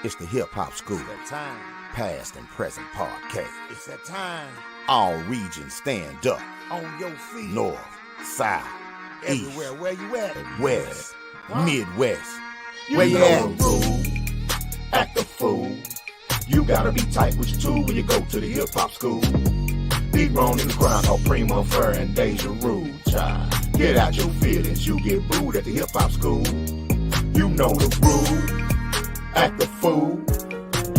It's the Hip Hop School. It's that time. Past and present podcast. It's that time. All regions stand up. On your feet. North, South, Everywhere. East, Where you at? and West, Huh? Midwest. You Where you know at? the rule. Act a fool. You gotta be tight with your tool when you go to the Hip Hop School. Be grown in the ground, called Prima, Fur, and Deja Rude, child. Get out your feelings, you get booed at the Hip Hop School. You know the rule. Act a fool.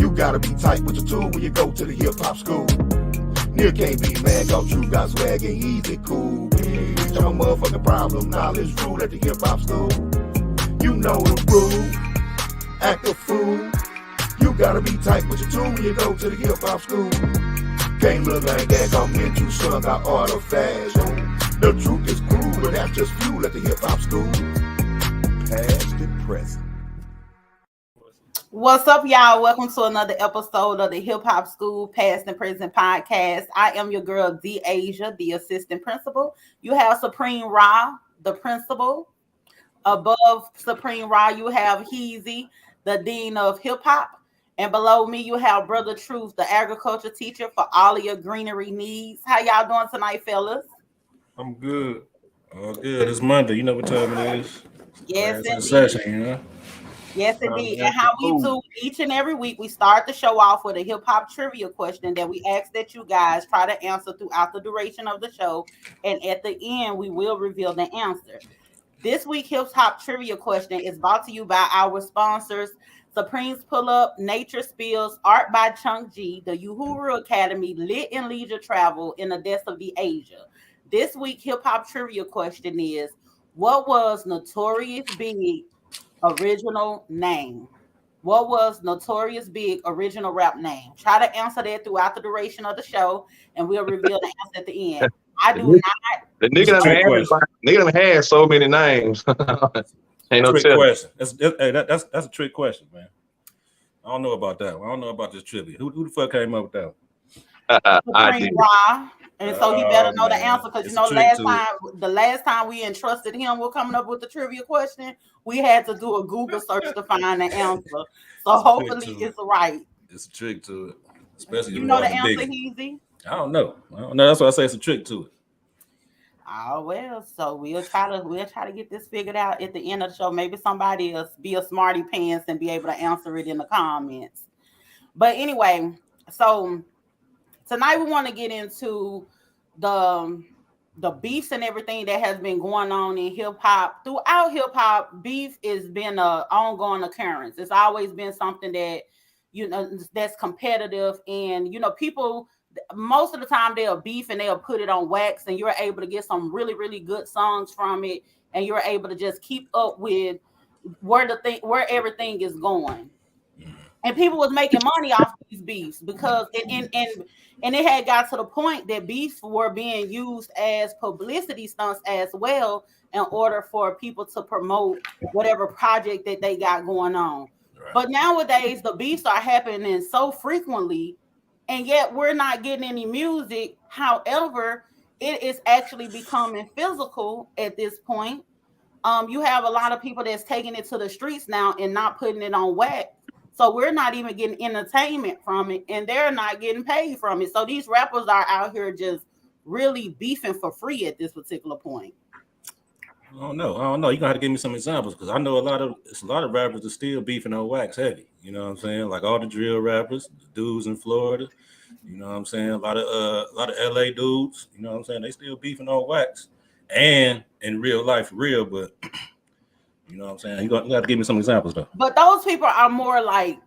You gotta be tight with your tool when you go to the Hip Hop School. Nigga can't be mad, cause you got swag and easy, cool, bitch. I'm a motherfucking problem, knowledge rule at the Hip Hop School. You know the rule. Act a fool. You gotta be tight with your tool when you go to the Hip Hop School. Can't look like that, come into son, got artifacts. The truth is cruel, but that's just fuel at the Hip Hop School. Past and present. What's up, y'all? Welcome to another episode of the Hip Hop School Past and Present podcast. I am your girl, D Asia, the assistant principal. You have Supreme Ra, the principal. Above Supreme Ra, you have Heezy, the dean of hip hop. And below me, you have Brother Truth, the agriculture teacher for all of your greenery needs. How y'all doing tonight, fellas? I'm good. All good. It's Monday. You know what time it is. Yes, It's indeed. session, you know? Yes, indeed. And how we do each and every week, we start the show off with a hip hop trivia question that we ask that you guys try to answer throughout the duration of the show. And at the end, we will reveal the answer. This week, hip hop trivia question is brought to you by our sponsors, Supreme's Pull Up, Nature Spills, Art by Chunk G, the Uhuru Academy, Lit and Leisure Travel, and the Death of the Asia. This week, hip hop trivia question is, what was Notorious Big original name? What was Notorious Big original rap name? Try to answer that throughout the duration of the show, and we'll reveal the answer at the end. I do not. The nigga done had so many names. Ain't no Trick telling. question. That's a trick question, man. I don't know about that one. I don't know about this trivia. Who the fuck came up with that one? I did. Ra, and so he better know the man. answer, because It's you know a trick to the last time we entrusted him with coming up with the trivia question, we had to do a Google search to find the answer. So hopefully it's right. It's a trick to it. Especially You know the if it's answer, big. Heezy? I don't know. That's why I say it's a trick to it. Oh well, so we'll try to get this figured out at the end of the show. Maybe somebody else be a smarty pants and be able to answer it in the comments. But anyway, so tonight we want to get into the beefs and everything that has been going on in hip hop. Throughout hip hop, beef has been an ongoing occurrence. It's always been something that, you know, that's competitive, and you know, people most of the time they'll beef and they'll put it on wax, and you're able to get some really, really good songs from it, and you're able to just keep up with where everything is going. And people was making money off these beefs because and it had got to the point that beefs were being used as publicity stunts as well, in order for people to promote whatever project that they got going on. Right. But nowadays the beefs are happening so frequently, and yet we're not getting any music. However, it is actually becoming physical at this point. You have a lot of people that's taking it to the streets now and not putting it on wax. So we're not even getting entertainment from it, and they're not getting paid from it. So these rappers are out here just really beefing for free at this particular point. I don't know. You're gonna have to give me some examples, because I know a lot of rappers that still beefing on wax heavy. You know what I'm saying? Like all the drill rappers, the dudes in Florida. You know what I'm saying? A lot of LA dudes. You know what I'm saying? They still beefing on wax, and in real life, for real. But you know what I'm saying? You got to give me some examples though. But those people are more like,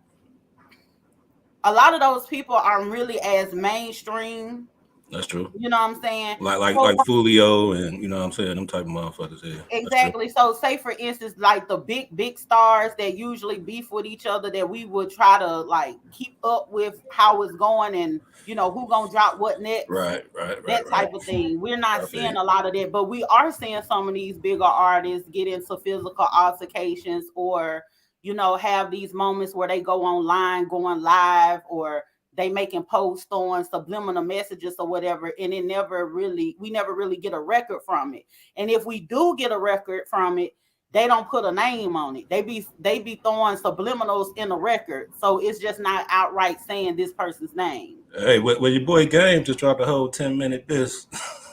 a lot of those people aren't really as mainstream. That's true. You know what I'm saying? Like Fulio and, you know what I'm saying, them type of motherfuckers here. Exactly. So say for instance, like the big stars that usually beef with each other, that we would try to like keep up with how it's going, and you know who gonna drop what next. Right. That type of thing. We're not seeing a lot of that, but we are seeing some of these bigger artists get into physical altercations, or you know, have these moments where they go online, going live, or they making posts on subliminal messages or whatever, and we never really get a record from it. And if we do get a record from it, they don't put a name on it. They be throwing subliminals in the record, so it's just not outright saying this person's name. Hey, well, your boy Game just dropped a whole 10-minute diss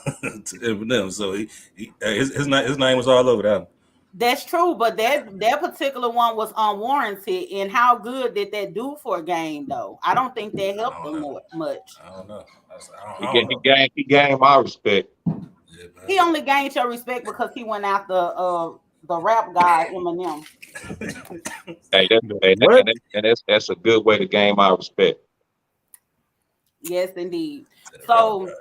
to Eminem, so his name was all over that. That's true, but that particular one was unwarranted. And how good did that do for a Game though? I don't think that helped them much. I don't know. He gained my respect. Yeah, he only gained your respect because he went after the rap guy Eminem. That's a good way to gain my respect. Yes, indeed. So,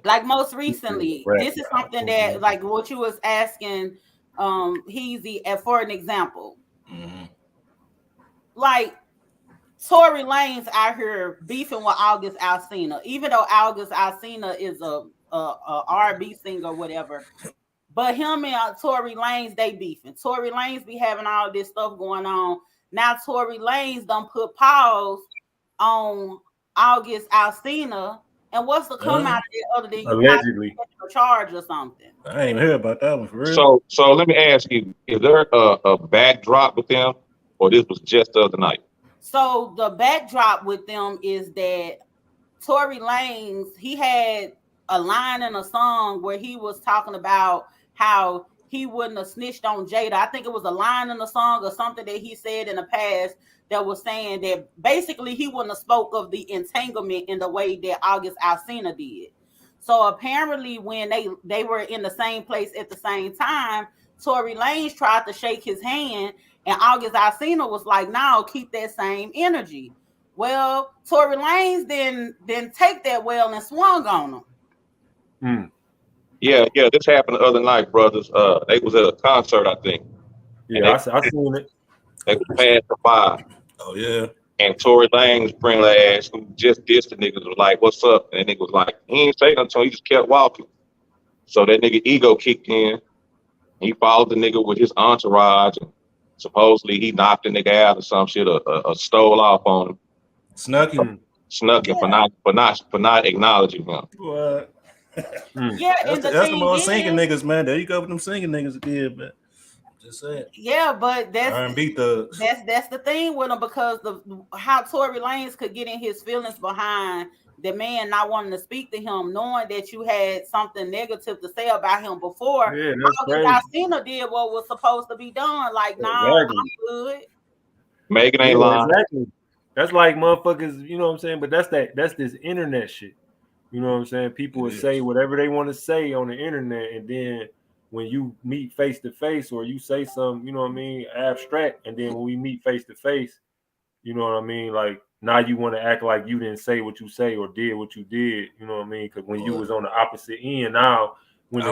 like most recently, this is something that, like what you was asking, Heezy, for an example. Mm-hmm. Like Tory Lanez out here beefing with August Alsina, even though August Alsina is a R&B singer or whatever. But him and Tory Lanez, they beefing. Tory Lanez be having all this stuff going on. Now Tory Lanez done put paws on August Alsina, and what's the come out of it other than allegedly a charge or something? I ain't even heard about that one for real. So let me ask you: is there a backdrop with them, or this was just the other night? So the backdrop with them is that Tory Lanez, he had a line in a song where he was talking about how he wouldn't have snitched on Jada. I think it was a line in the song or something that he said in the past that was saying that basically he wouldn't have spoke of the entanglement in the way that August Alsina did. So apparently when they were in the same place at the same time, Tory Lanez tried to shake his hand and August Alsina was like, no, keep that same energy. Well, Tory Lanez then take that well and swung on him. Yeah, this happened the other night, brothers. They was at a concert, I think. Yeah, I seen it. They was passing by. Oh yeah. And Tory Lanez friendly ass who just dissed the niggas was like, "What's up?" And the nigga was like, he ain't say nothing to him, he just kept walking. So that nigga ego kicked in. He followed the nigga with his entourage, and supposedly he knocked the nigga out or some shit, or stole off on him. Snuck him for not acknowledging him. What? Yeah, that's the most singing niggas, man. There you go with them singing niggas again, man. Just saying. Yeah, but that's R&B thugs. That's the thing with him, because how Tory Lanez could get in his feelings behind the man not wanting to speak to him, knowing that you had something negative to say about him before. Yeah, that's crazy. Alsina did what was supposed to be done. Like, nah, exactly. I'm good. Megan ain't lying. Exactly. That's like motherfuckers, you know what I'm saying? But that's this internet shit. You know what I'm saying? People would say whatever they want to say on the internet, and then when you meet face to face, or you say something, you know what I mean, abstract, and then when we meet face to face, you know what I mean, like now you want to act like you didn't say what you say or did what you did, you know what I mean? Because when you was on the opposite end, now when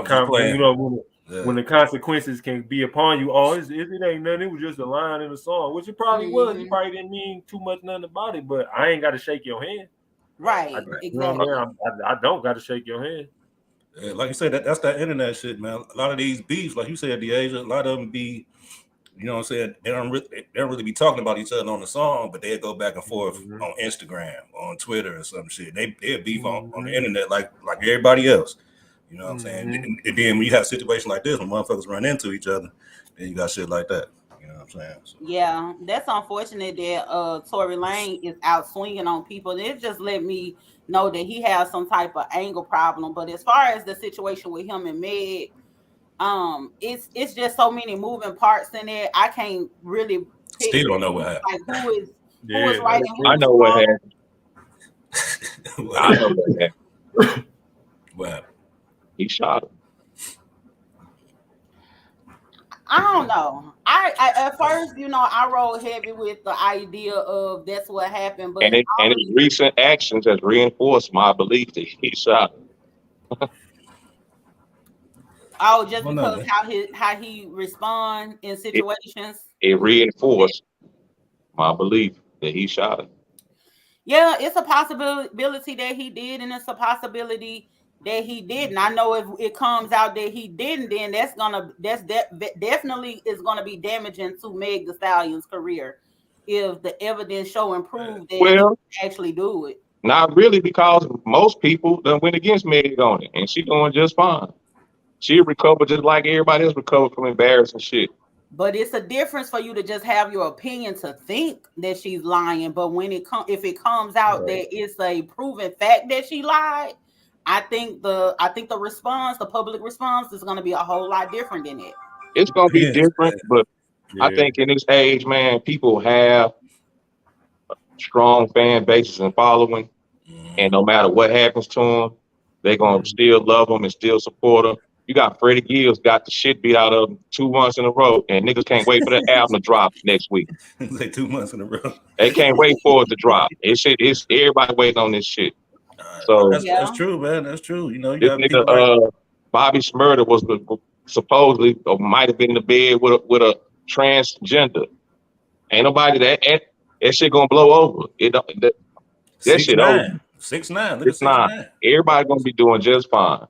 when the consequences can be upon you, it ain't nothing. It was just a line in the song, which it probably was. You probably didn't mean too much nothing about it, but I ain't got to shake your hand. Right, exactly. You know what I mean? I don't got to shake your hand. Yeah, like you said, that's that internet shit, man. A lot of these beefs, like you said, Deasia, a lot of them be, you know what I'm saying, they don't really be talking about each other on the song, but they go back and forth on Instagram, on Twitter or some shit. They beef on the internet like everybody else. You know what I'm saying? And then when you have situations like this, when motherfuckers run into each other, then you got shit like that. You know what I'm saying? So. Yeah, that's unfortunate that Tory Lanez is out swinging on people. It just let me know that he has some type of anger problem. But as far as the situation with him and Meg, it's just so many moving parts in it. I can't really still don't know what happened. Like who is writing? I know what happened. I know what happened. What happened? He shot him. I don't know. I at first, you know, I rolled heavy with the idea of that's what happened, but his recent actions has reinforced my belief that he shot him. Oh, just because how he respond in situations. It reinforced my belief that he shot him. Yeah, it's a possibility that he did, and it's a possibility that he didn't. I know if it comes out that he didn't, then that's definitely is gonna be damaging to Meg Thee Stallion's career if the evidence show and prove that he actually do it. Not really, because most people done went against Meg on it, and she doing just fine. She recovered just like everybody else recovered from embarrassing shit. But it's a difference for you to just have your opinion to think that she's lying. But when if it comes out that it's a proven fact that she lied, I think the response, the public response, is going to be a whole lot different than it. It's gonna be different, but I think in this age, man, people have strong fan bases and following, and no matter what happens to them, they're gonna still love them and still support them. You got Freddie Gibbs got the shit beat out of him 2 months in a row, and niggas can't wait for that album to drop next week. Like 2 months in a row. They can't wait for it to drop. It's everybody waiting on this shit. So that's true, man. That's true. You know, you this got nigga, people Bobby Shmurda was supposedly or might have been in the bed with a transgender. Ain't nobody that shit gonna blow over. That shit over. 6ix9ine. Look at 6ix9ine. Everybody gonna be doing just fine.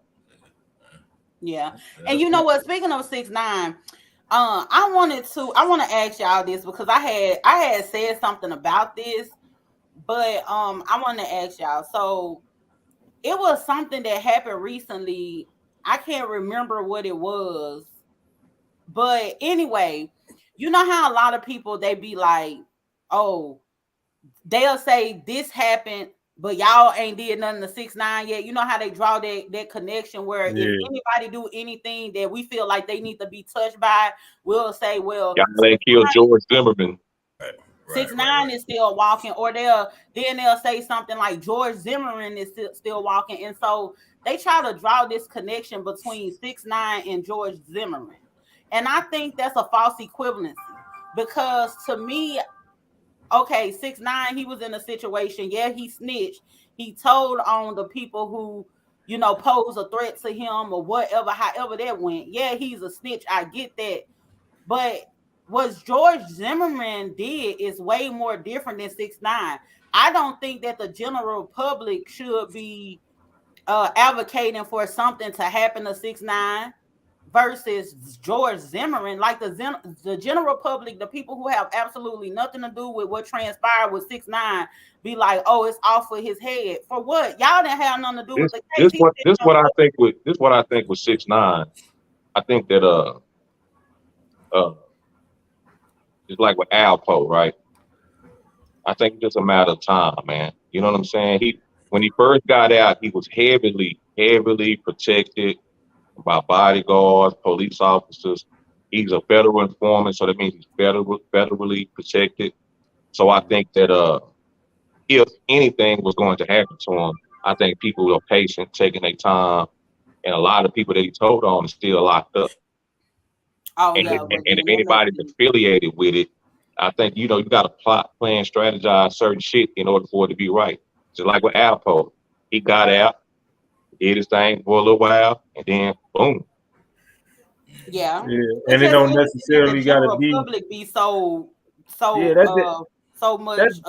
Yeah. And you know what? Speaking of 6ix9ine, I want to ask y'all this because I had said something about this, but I want to ask y'all. So it was something that happened recently. I can't remember what it was, but anyway, you know how a lot of people, they be like, oh, they'll say this happened, but y'all ain't did nothing to 6ix9ine yet. You know how they draw that connection where if anybody do anything that we feel like they need to be touched by, we'll say, well, they killed George Zimmerman. 6ix9ine is still walking, or they'll say something like George Zimmerman is still walking, and so they try to draw this connection between 6ix9ine and George Zimmerman, and I think that's a false equivalency because to me, okay, 6ix9ine, he was in a situation. Yeah, he snitched. He told on the people who, you know, pose a threat to him or whatever. However that went. Yeah, he's a snitch. I get that, but what George Zimmerman did is way more different than 6ix9ine. I don't think that the general public should be advocating for something to happen to 6ix9ine versus George Zimmerman. Like the general public, the people who have absolutely nothing to do with what transpired with 6ix9ine, be like, oh, it's off of his head. For what? Y'all didn't have nothing to do with the case. This what I think with 6ix9ine. I think that it's like with Alpo, right? I think it's just a matter of time, man. You know what I'm saying? When he first got out, he was heavily protected by bodyguards, police officers. He's a federal informant, so that means he's federally protected. So I think that if anything was going to happen to him, I think people are patient, taking their time, and a lot of people that he told on is still locked up. Oh, and if anybody's affiliated with it, I think, you know, you got to plot, plan, strategize certain shit in order for it to be right. Just like with Alpo, he got out, did his thing for a little while, and then boom. Yeah. And it don't necessarily got to be public be so much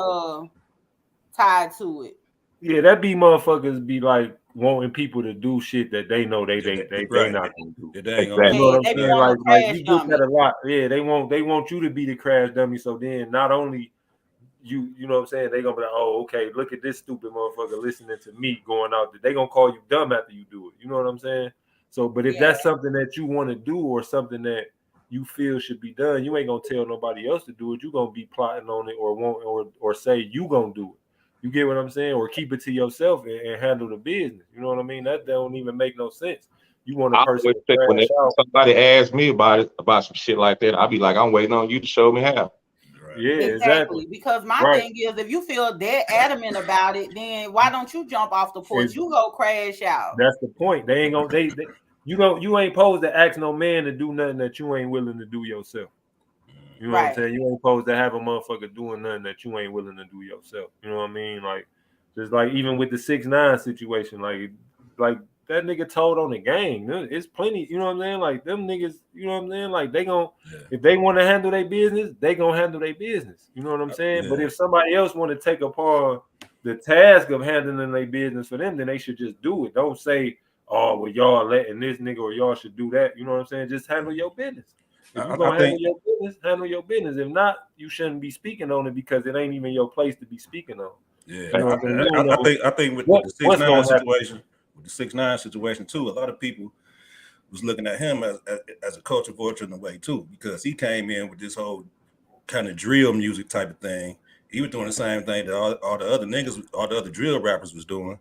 tied to it. Yeah, that be motherfuckers be like wanting people to do shit that they know they not gonna do. Exactly. You know what I'm saying? Like you get that a lot. Yeah, they want you to be the crash dummy. So then not only you know what I'm saying, they gonna be like, oh, okay, look at this stupid motherfucker listening to me going out there. They gonna call you dumb after you do it. You know what I'm saying? So, but if that's something that you want to do or something that you feel should be done, you ain't gonna tell nobody else to do it. You gonna be plotting on it or say you gonna do it. You get what I'm saying? Or keep it to yourself and handle the business. You know what I mean? That don't even make no sense. You want a person to crash out. Somebody asks me about some shit like that, I'll be like, I'm waiting on you to show me how. Yeah, exactly. Because my thing is, if you feel that adamant about it, then why don't you jump off the porch? You go crash out. That's the point. They ain't gonna. You ain't supposed to ask no man to do nothing that you ain't willing to do yourself. You know what I'm saying? You ain't supposed to have a motherfucker doing nothing that you ain't willing to do yourself. You know what I mean? Like, just like even with the 6ix9ine situation, like that nigga told on the gang. It's plenty, you know what I'm saying? Like them niggas, you know what I'm saying? Like they gon' if they want to handle their business, they gonna handle their business. You know what I'm saying? But if somebody else want to take upon the task of handling their business for them, then they should just do it. Don't say, oh, well, y'all letting this nigga or y'all should do that. You know what I'm saying? Just handle your business. If you're gonna handle your business, handle your business. If not, you shouldn't be speaking on it because it ain't even your place to be speaking on. Yeah, you know I think with the 6ix9ine situation, too, a lot of people was looking at him as a culture vulture in a way too, because he came in with this whole kind of drill music type of thing. He was doing the same thing that all the other niggas, all the other drill rappers was doing.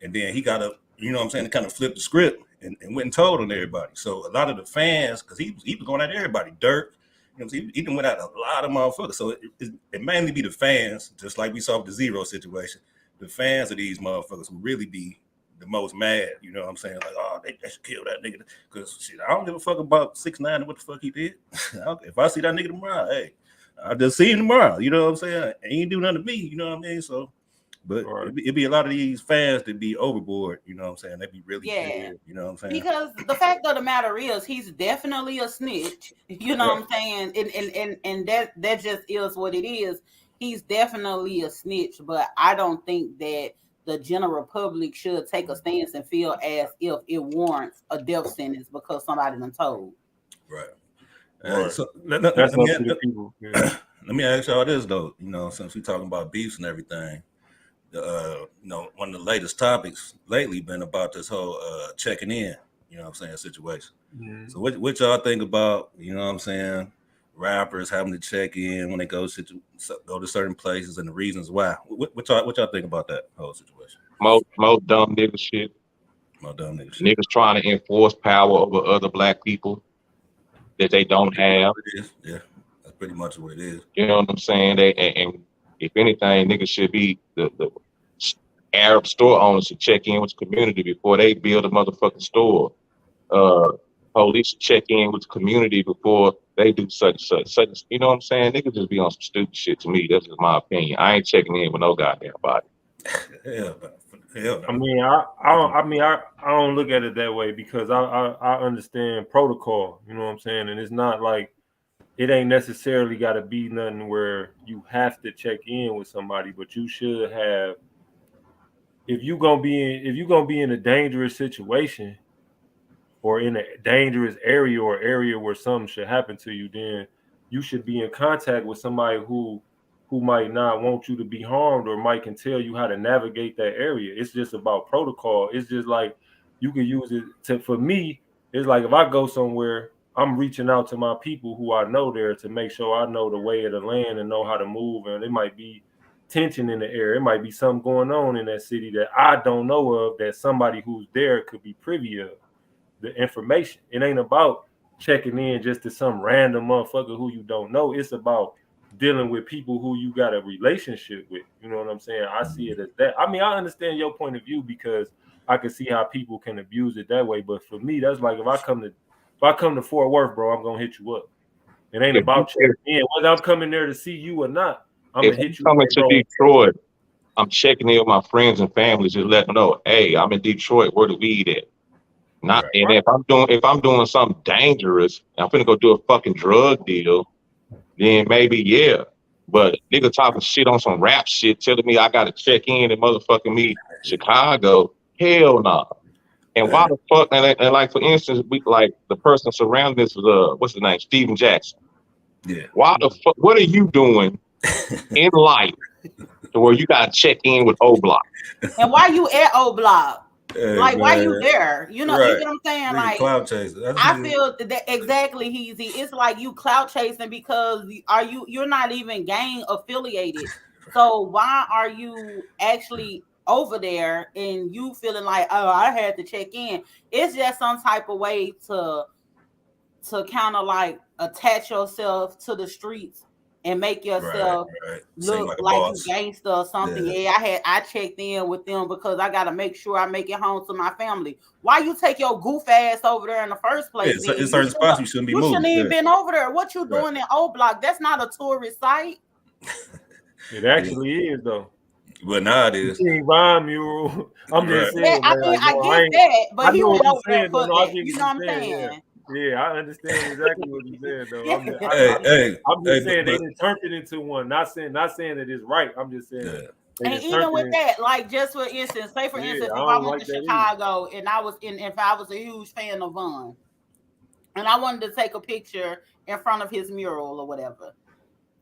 And then he got to, you know what I'm saying, kind of flip the script and went and told on everybody. So a lot of the fans, because he was going at everybody, Dirk, you know, he done went at a lot of motherfuckers. So it mainly be the fans, just like we saw with the Zero situation. The fans of these motherfuckers who really be the most mad, you know what I'm saying? Like, oh, they should kill that nigga. Because shit, I don't give a fuck about 6ix9ine and what the fuck he did. If I see that nigga tomorrow, hey, I'll just see him tomorrow. You know what I'm saying? He ain't do nothing to me, you know what I mean? So, but it'd be a lot of these fans that be overboard, you know what I'm saying? They be really weird, you know what I'm saying? Because the fact of the matter is, he's definitely a snitch, you know what I'm saying? And that just is what it is. He's definitely a snitch, but I don't think that the general public should take a stance and feel as if it warrants a death sentence because somebody done told. Right. So let me ask y'all this though, you know, since we're talking about beefs and everything. You know, one of the latest topics lately been about this whole checking in, you know what I'm saying, situation. Mm-hmm. So what y'all think about, you know what I'm saying, rappers having to check in when they go to certain places and the reasons why? What y'all think about that whole situation? Most dumb nigga shit. Niggas trying to enforce power over other black people that they don't have. Yeah, that's pretty much what it is. You know what I'm saying? And if anything, niggas should be the Arab store owners should check in with the community before they build a motherfucking store. Police should check in with the community before they do such. You know what I'm saying? Niggas just be on some stupid shit to me. That's just my opinion. I ain't checking in with no goddamn body. Hell. I mean, I don't look at it that way because I understand protocol. You know what I'm saying? And it's not like it ain't necessarily got to be nothing where you have to check in with somebody, but you should have. If you're gonna be in a dangerous situation or in a dangerous area or area where something should happen to you, then you should be in contact with somebody who might not want you to be harmed or might can tell you how to navigate that area. It's just about protocol. It's just like you can use it for me. It's like if I go somewhere, I'm reaching out to my people who I know there to make sure I know the way of the land and know how to move. And it might be tension in the air. It might be something going on in that city that I don't know of that somebody who's there could be privy of the information. It ain't about checking in just to some random motherfucker who you don't know. It's about dealing with people who you got a relationship with. You know what I'm saying? I see it as that. I mean, I understand your point of view because I can see how people can abuse it that way. But for me, that's like if I come to Fort Worth, bro, I'm gonna hit you up. It ain't about checking in. Whether I'm coming there to see you or not, I'm gonna hit you. Coming to Detroit, I'm checking in with my friends and family, just let them know, hey, I'm in Detroit. Where the weed at? If I'm doing something dangerous, I'm finna go do a fucking drug deal, then maybe But nigga talking shit on some rap shit, telling me I gotta check in and motherfucking me Chicago. Hell nah. And why the fuck? And like for instance, we like the person surrounding this was what's his name, Steven Jackson. Yeah. Why the fuck? What are you doing in life to where you gotta check in with O Block? And why you at O Block? Hey, like, man. Why you there? You know, you get what I'm saying? Like, clout chasing. I feel that exactly, Heezy. It's like you clout chasing because you're not even gang affiliated. So why are you actually over there and you feeling like, oh, I had to check in? It's just some type of way to kind of like attach yourself to the streets and make yourself look like you gangster or something. Yeah, I checked in with them because I gotta make sure I make it home to my family. Why you take your goof ass over there in the first place? Yeah, in certain spots you shouldn't be moving. You shouldn't even been over there. What you doing in O Block? That's not a tourist site. It actually is though. But now it is. Vine mural. I'm just saying. I mean, I get that, but he went over there for that. You know what I'm saying? Yeah, I understand exactly what you said, though. I'm just saying they didn't turn it into one. Not saying that it's right. I'm just saying. Yeah. And even with that, like just for instance, say for instance, if I went to Chicago and if I was a huge fan of Von, and I wanted to take a picture in front of his mural or whatever,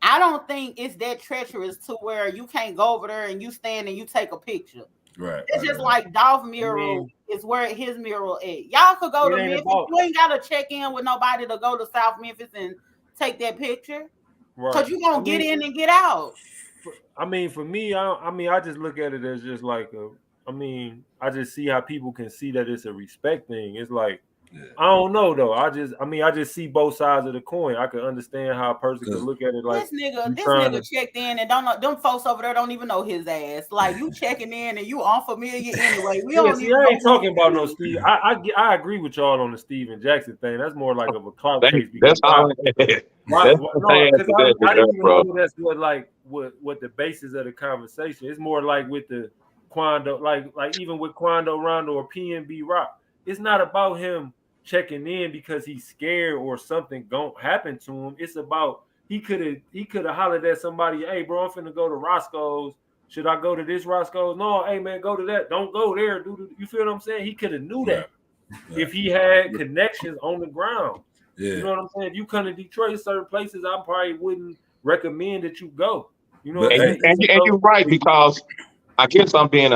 I don't think it's that treacherous to where you can't go over there and you stand and you take a picture. Right. It's just like Dolph mural is where his mural at. Y'all could go to Memphis. You ain't gotta check in with nobody to go to South Memphis and take that picture. Right. Cause you gonna get in and get out. I mean, for me, I just look at it as just like I just see how people can see that it's a respect thing. It's like, I don't know though. I just see both sides of the coin. I can understand how a person could look at it like this nigga checked in and don't know them folks over there don't even know his ass. Like you checking in and you unfamiliar anyway. We don't even I ain't talking about no Steve. I agree with y'all on the Steven Jackson thing. That's more like of a clout case. That's how I didn't even know that's what the basis of the conversation. It's more like with the Quando, like even with Quando Rondo or PNB Rock. It's not about him checking in because he's scared or something gonna happen to him. It's about he could have hollered at somebody, hey bro, I'm finna go to Roscoe's. Should I go to this Roscoe's? No, hey man, go to that. Don't go there, dude. You feel what I'm saying? He could have knew that if he had connections on the ground. Yeah. You know what I'm saying? If you come to Detroit, certain places I probably wouldn't recommend that you go. You know, and you're right, because I guess I'm being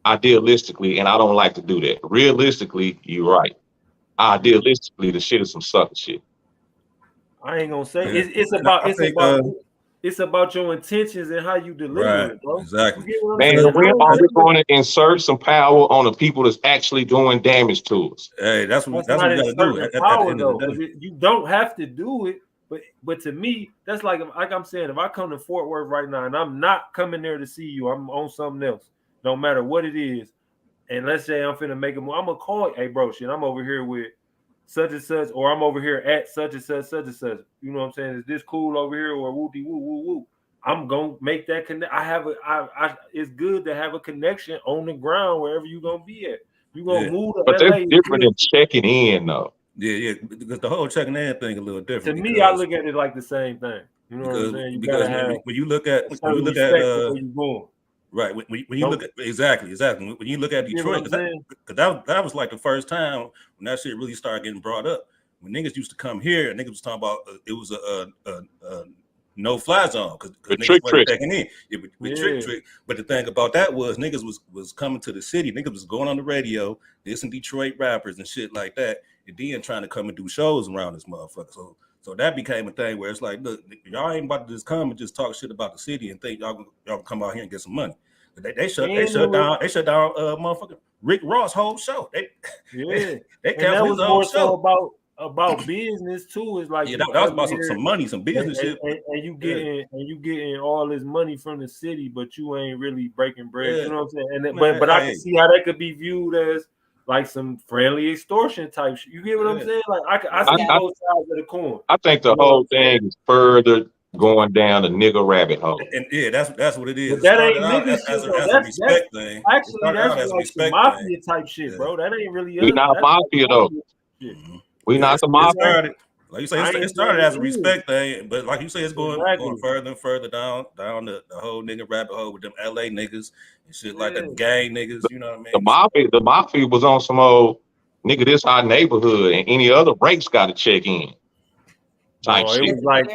idealistically, and I don't like to do that. Realistically, you're right. Idealistically, the shit is some sucker shit. I ain't gonna say it's about your intentions and how you deliver it, bro. Exactly. Man, are we going to insert some power on the people that's actually doing damage to us? Hey, that's what we got to do. At the end of the day. You don't have to do it, but to me, that's like I'm saying, if I come to Fort Worth right now and I'm not coming there to see you, I'm on something else. No matter what it is, and let's say I'm finna make a move, I'm gonna call, hey bro, shit, I'm over here with such and such, or I'm over here at such and such, such and such. You know what I'm saying? Is this cool over here, or woo woo woo woo? I'm gonna make that connect. It's good to have a connection on the ground wherever you gonna be at. You gonna move to but LA, that's different than checking in, though. Yeah, because the whole checking in thing a little different. To me, I look at it like the same thing. You know what I'm saying? Because when you look at where you going. Right. When you look at exactly. When you look at Detroit, because that was like the first time when that shit really started getting brought up. When niggas used to come here, and niggas was talking about it was a no-fly zone because niggas wasn't checking in. Trick. But the thing about that was niggas was coming to the city. Niggas was going on the radio, dissing Detroit rappers and shit like that, and then trying to come and do shows around this motherfucker. So that became a thing where it's like, look, y'all ain't about to just come and just talk shit about the city and think y'all come out here and get some money. They shut down motherfucking Rick Ross' whole show. They canceled his whole show. About business too. Is like that was about some money, some business shit. And you getting all this money from the city, but you ain't really breaking bread. You know what I'm saying? But I can see how that could be viewed as like some friendly extortion type shit. You get what I'm saying? Like I see both sides of the coin. I think the whole thing is further going down the nigga rabbit hole. And that's what it is. But that ain't nigga shit. As a respect thing. Actually, that's like some mafia type shit, bro. That ain't really. We not mafia though. We not the mafia. Like you say, it started as a respect thing, but like you say, it's going further and further down the whole nigga rabbit hole with them LA niggas and shit like that, gang niggas. You know what I mean? The mafia was on some old nigga. This our neighborhood, and any other race got to check in. It's like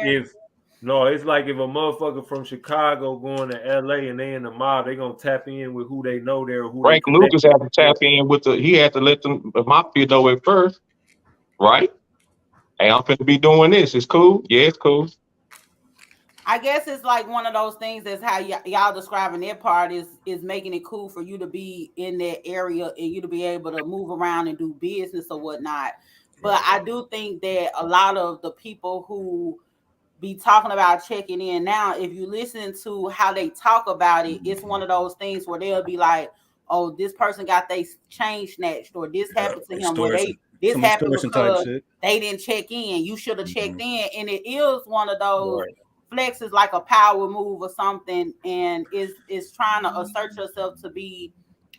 if a motherfucker from Chicago going to LA and they in the mob, they gonna tap in with who they know there. Frank Lucas had to tap in with he had to let the mafia know it first, right? Hey, I'm finna be doing this. It's cool. Yeah, it's cool. I guess it's like one of those things that's how y'all describing their part is making it cool for you to be in that area and you to be able to move around and do business or whatnot. But I do think that a lot of the people who be talking about checking in now, if you listen to how they talk about it, it's one of those things where they'll be like, oh, this person got their chain snatched or this happened to him where this happened because they didn't check in. You should have checked in. And it is one of those flexes like a power move or something, and is trying to assert yourself to be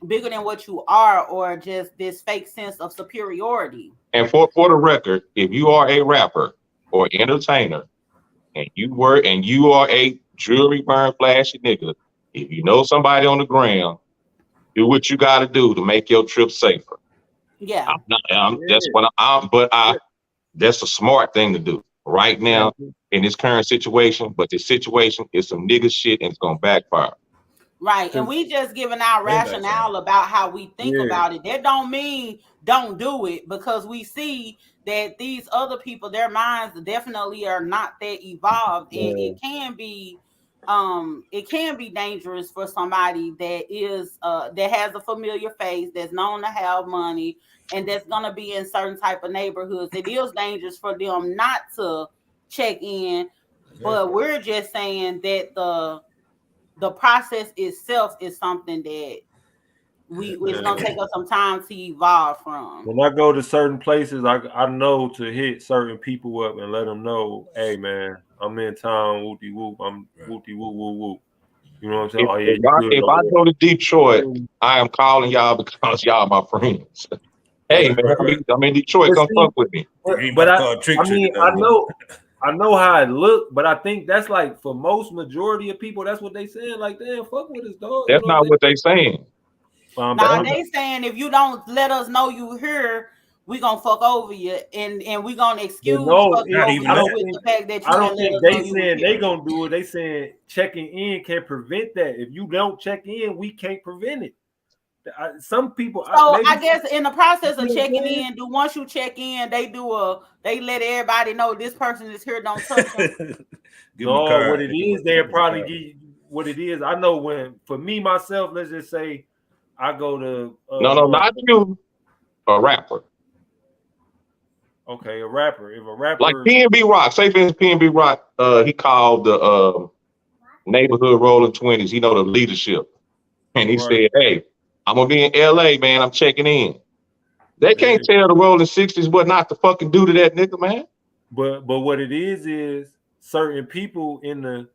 bigger than what you are, or just this fake sense of superiority. And for the record, if you are a rapper or entertainer and you are a jewelry wearing flashy nigga, if you know somebody on the ground, do what you got to do to make your trip safer. Yeah, that's a smart thing to do right now in this current situation. But this situation is some nigga shit and it's gonna backfire. Right, and we just giving our rationale about how we think about it. That don't mean don't do it, because we see that these other people, their minds definitely are not that evolved, and it can be dangerous for somebody that is that has a familiar face, that's known to have money, and that's gonna be in certain type of neighborhoods. It is dangerous for them not to check in, but we're just saying that the process itself is something that it's gonna take us some time to evolve from. When I go to certain places, I know to hit certain people up and let them know, hey man, I'm in town, whoopty whoop, I'm whoopty whoop whoop whoop. You know what I'm saying? If I go to Detroit, I am calling y'all because y'all my friends. Hey man, I'm in Detroit, come fuck with me. But I know how it look, but I think that's like for most majority of people, that's what they saying. Like, damn, fuck with us, dog. That's not what they saying. Now they saying if you don't let us know you here, we gonna fuck over you, and we gonna excuse with the fact that you I don't think they saying they gonna do it. They saying checking in can prevent that. If you don't check in, we can't prevent it. Some people. So I guess in the process of checking in, once you check in, they let everybody know this person is here. Don't touch them. No, what it is, they'll probably give what it is. I know when for me myself, let's just say I go to no, not you, a rapper. Okay, a rapper. If a rapper like PNB Rock, say for instance, PNB Rock, he called the neighborhood Rolling 20s. He know the leadership, and he said, "Hey, I'm gonna be in LA, man. I'm checking in." They can't tell the Rolling 60s what not to fucking do to that nigga, man. But what it is certain people in that,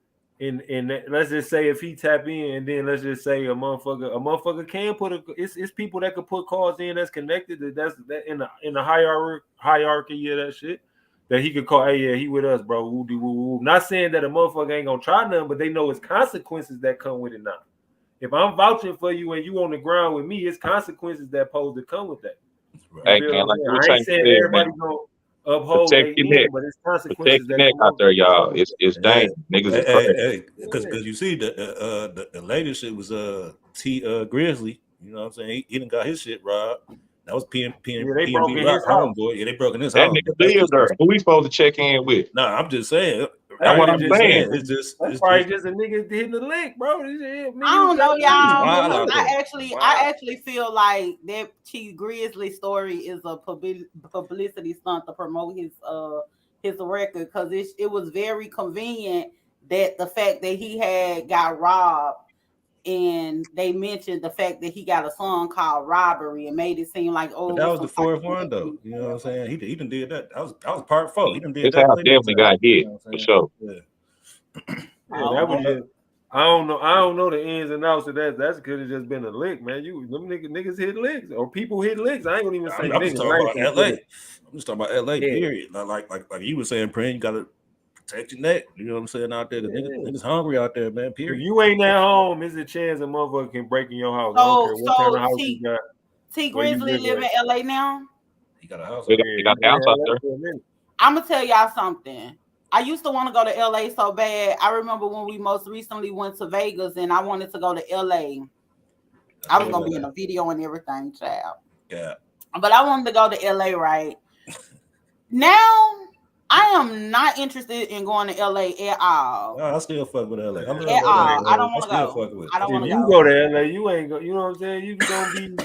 let's just say if he tap in, and then let's just say a motherfucker can put it's people that could put calls in that's connected that's in the hierarchy of that shit that he could call. Hey, yeah, he with us, bro. Woo, woo, woo. Not saying that a motherfucker ain't gonna try nothing, but they know it's consequences that come with it now. If I'm vouching for you and you on the ground with me, it's consequences that pose to come with that. Hey, man, like I ain't saying everybody gonna uphold their end, but it's consequences that come out there, y'all. It's dangerous. Niggas is crazy. Because you see the latest shit was T Grizzly. You know what I'm saying? He done got his shit robbed. That was PNB Rock homeboy. Yeah, they broke in his house. That nigga lives there. Who we supposed to check in with? Nah, I'm just saying. That's what I'm saying. It's probably just a nigga hitting the lick, bro. I don't know, y'all. I actually feel like that T Grizzly story is a publicity stunt to promote his record, because it was very convenient that the fact that he had got robbed, and they mentioned the fact that he got a song called Robbery and made it seem like, oh, but that was the fourth one though. You know what I'm saying? He done did that. That was part 4. He done did that. This house definitely got hit, you know for sure. Yeah. That was just, I don't know the ins and outs of that. That could have just been a lick, man. Them niggas hit licks, or people hit licks. I ain't gonna even say I'm just talking about LA. I'm just talking about LA, yeah. Period. Like you were saying, Pran, you gotta protect your neck. You know what I'm saying out there? Niggas hungry out there, man. Period. If you ain't at home, there's a chance a motherfucker can break in your house. I don't care what kind of house you got. T Grizzly live in LA now. He got a house. He got a house out there. I'm gonna tell y'all something. I used to want to go to LA so bad. I remember when we most recently went to Vegas, and I wanted to go to LA. I was gonna be in a video and everything, child. Yeah. But I wanted to go to LA, right? Now I am not interested in going to LA at all. No, I still fuck with LA. At all. I don't want to go. I don't want to go. If you go to LA, you ain't go. You know what I'm saying? You gonna be.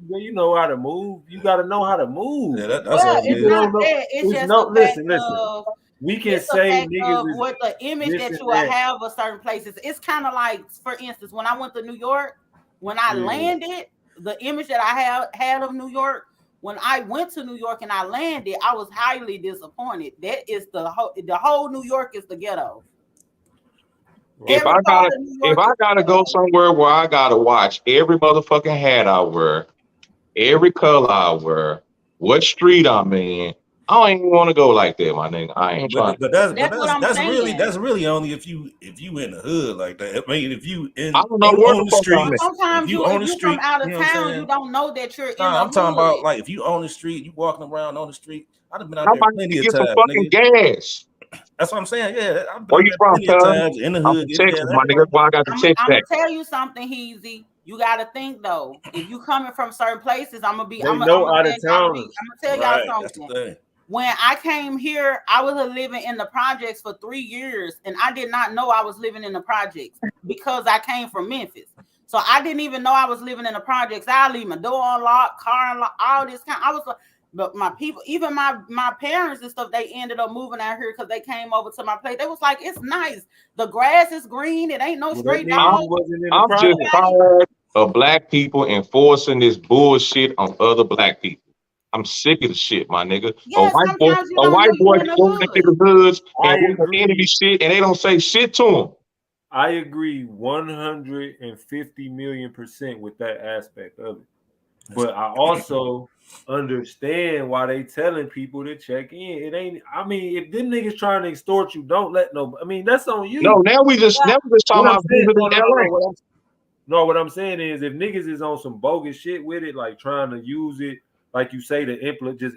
You know how to move. You got to know how to move. Yeah, that's what it's not that. It's just listen. We can say niggas what the image that you have of certain places. It's kind of like, for instance, when I went to New York, when I landed, the image that I had of New York. When I went to New York and I landed, I was highly disappointed. That is the whole New York is the ghetto. If I gotta go somewhere where I gotta watch every motherfucking hat I wear, every color I wear, what street I'm in, I don't even want to go like that, my nigga. I ain't trying. But that's really only if you in the hood like that. I mean, if you I don't know where on the street. Sometimes you from out of town, you don't know that you're in the I'm talking hood. about like if you on the street, you walking around on the street. I've been out there plenty of times. Some fucking gas. That's what I'm saying. Yeah, I've Where done you that from, plenty of cuz? times in the I'm hood. from Getting Texas, that. my nigga. That's why I got the text I'm back. gonna tell you something, Heezy. You gotta think though. If you coming from certain places, I'm gonna They know out of town. tell y'all Right, something. that's the thing. When I came here, I was living in the projects for 3 years, and I did not know I was living in the projects because I came from Memphis. So I didn't even know I was living in the projects. I leave my door unlocked, car unlocked, all this kind. I was like, but my people, even my parents and stuff, they ended up moving out here because they came over to my place. They was like, it's nice. The grass is green. It ain't no straight dog. I'm just tired of black people enforcing this bullshit on other black people. I'm sick of the shit, my nigga. Yeah, sometimes you don't know you in the go in the niggas' hoods and enemy shit, and they don't say shit to them. I agree 150 million% with that aspect of it. But I also understand why they telling people to check in. It ain't, I mean, if them niggas trying to extort you, don't let no, I mean, that's on you. No, now we just talking about visiting LA. No, what I'm saying is if niggas is on some bogus shit with it, like trying to use it, like you say, to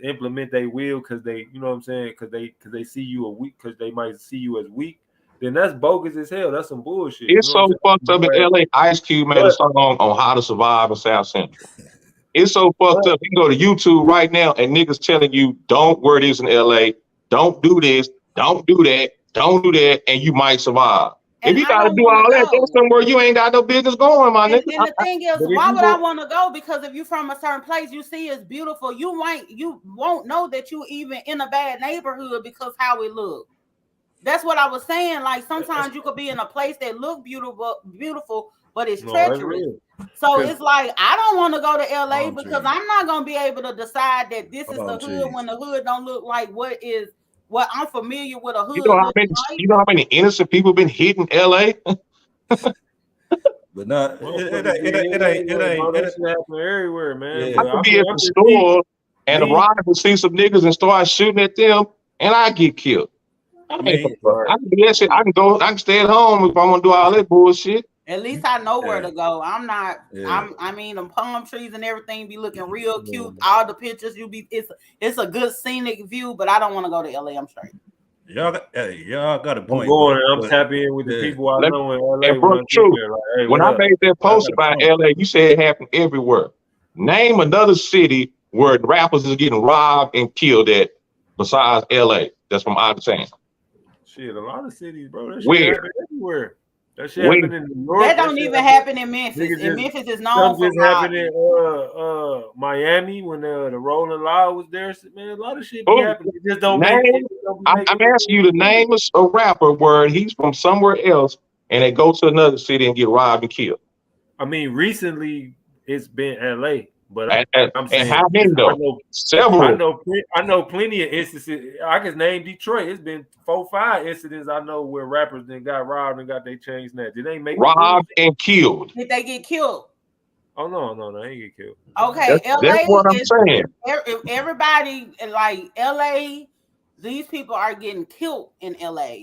implement they will because they, you know what I'm saying, because they see you a weak, because they might see you as weak, then that's bogus as hell. That's some bullshit. It's so fucked up in LA. Ice Cube made a song on how to survive in South Central. It's so fucked up. You can go to YouTube right now and niggas telling you don't wear this in LA, don't do this, don't do that, don't do that, and you might survive. If you gotta do all that, there's somewhere you ain't got no business going, my nigga. And the thing is, why would I want to go? Because if you're from a certain place, you see it's beautiful. You won't know that you even in a bad neighborhood because how it looks. That's what I was saying. Like sometimes you could be in a place that look beautiful, but it's treacherous. So it's like I don't want to go to LA because I'm not gonna be able to decide that this is the hood when the hood don't look like what I'm familiar with a hood. You know how many innocent people been hit in LA? But not it ain't happen everywhere, man. Yeah. I could be at the store and a rider will see some niggas and start shooting at them, and I get killed. I can do that shit. I can stay at home if I want to do all that bullshit. At least I know where to go. I'm not. I mean, the palm trees and everything be looking real cute. All the pictures it's a good scenic view, but I don't want to go to LA. I'm straight. Y'all got a point. I'm tapping in with the people I know in LA. And bro, true. When I made that post about LA, you said it happened everywhere. Name another city where rappers is getting robbed and killed at besides LA. That's from out of town. Shit, a lot of cities, bro. That shit happen everywhere. That shit happen in New York. That don't even happen in Memphis. Memphis is known for happening in Miami when the Rolling Loud was there. Man, a lot of shit be happening. It just don't make it. I'm asking you to name a rapper where he's from somewhere else and they go to another city and get robbed and killed. I mean, recently it's been LA. But I'm saying, how many though? Several. I know plenty of instances. I can name Detroit. It's been 4-5 incidents I know where rappers then got robbed and got their chains snatched. Did they make robbed and killed? Did they get killed? Oh no, they ain't get killed. Okay, that's what I'm saying. Everybody like LA, these people are getting killed in LA.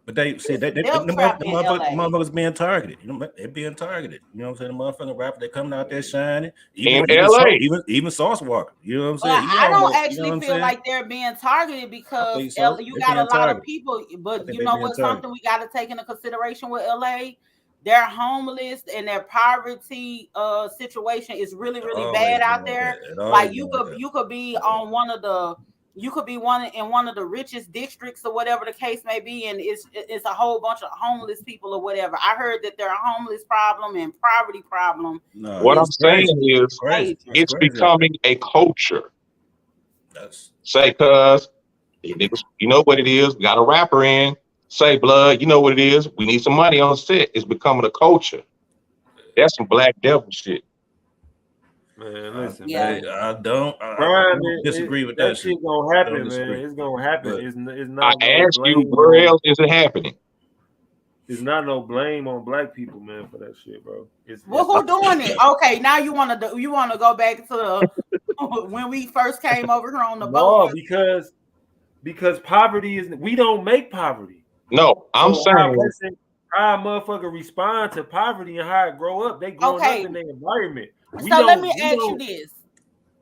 But they see the motherfuckers being targeted. You know, they're being targeted. You know what I'm saying? The motherfucking rapper, they coming out there shining. Even LA. Even Sauce Walker. You know what I'm saying? I don't actually feel like they're being targeted because you got a lot of people. But you know what? Something we got to take into consideration with LA, their homeless and their poverty situation is really bad out there. Like you could be on one of the. You could be in one of the richest districts or whatever the case may be, and it's a whole bunch of homeless people or whatever. I heard that there are homeless problem and poverty problem. No, what I'm saying is it's becoming a culture. Say, cuz, you know what it is. We got a rapper in. Say, blood, you know what it is. We need some money on set. It's becoming a culture. That's some Black Devil shit. Man, listen, man. I don't disagree with that. Shit gonna happen, man. It's gonna happen. It's not. I ask you, where else is it happening? There's not no blame on Black people, man, for that shit, bro. Who doing it? Okay, now you want to go back to when we first came over here on the boat? No, because poverty is. We don't make poverty. No, I'm saying. How a motherfucker respond to poverty and how it grow up. They grow up in their environment. So let me ask you this.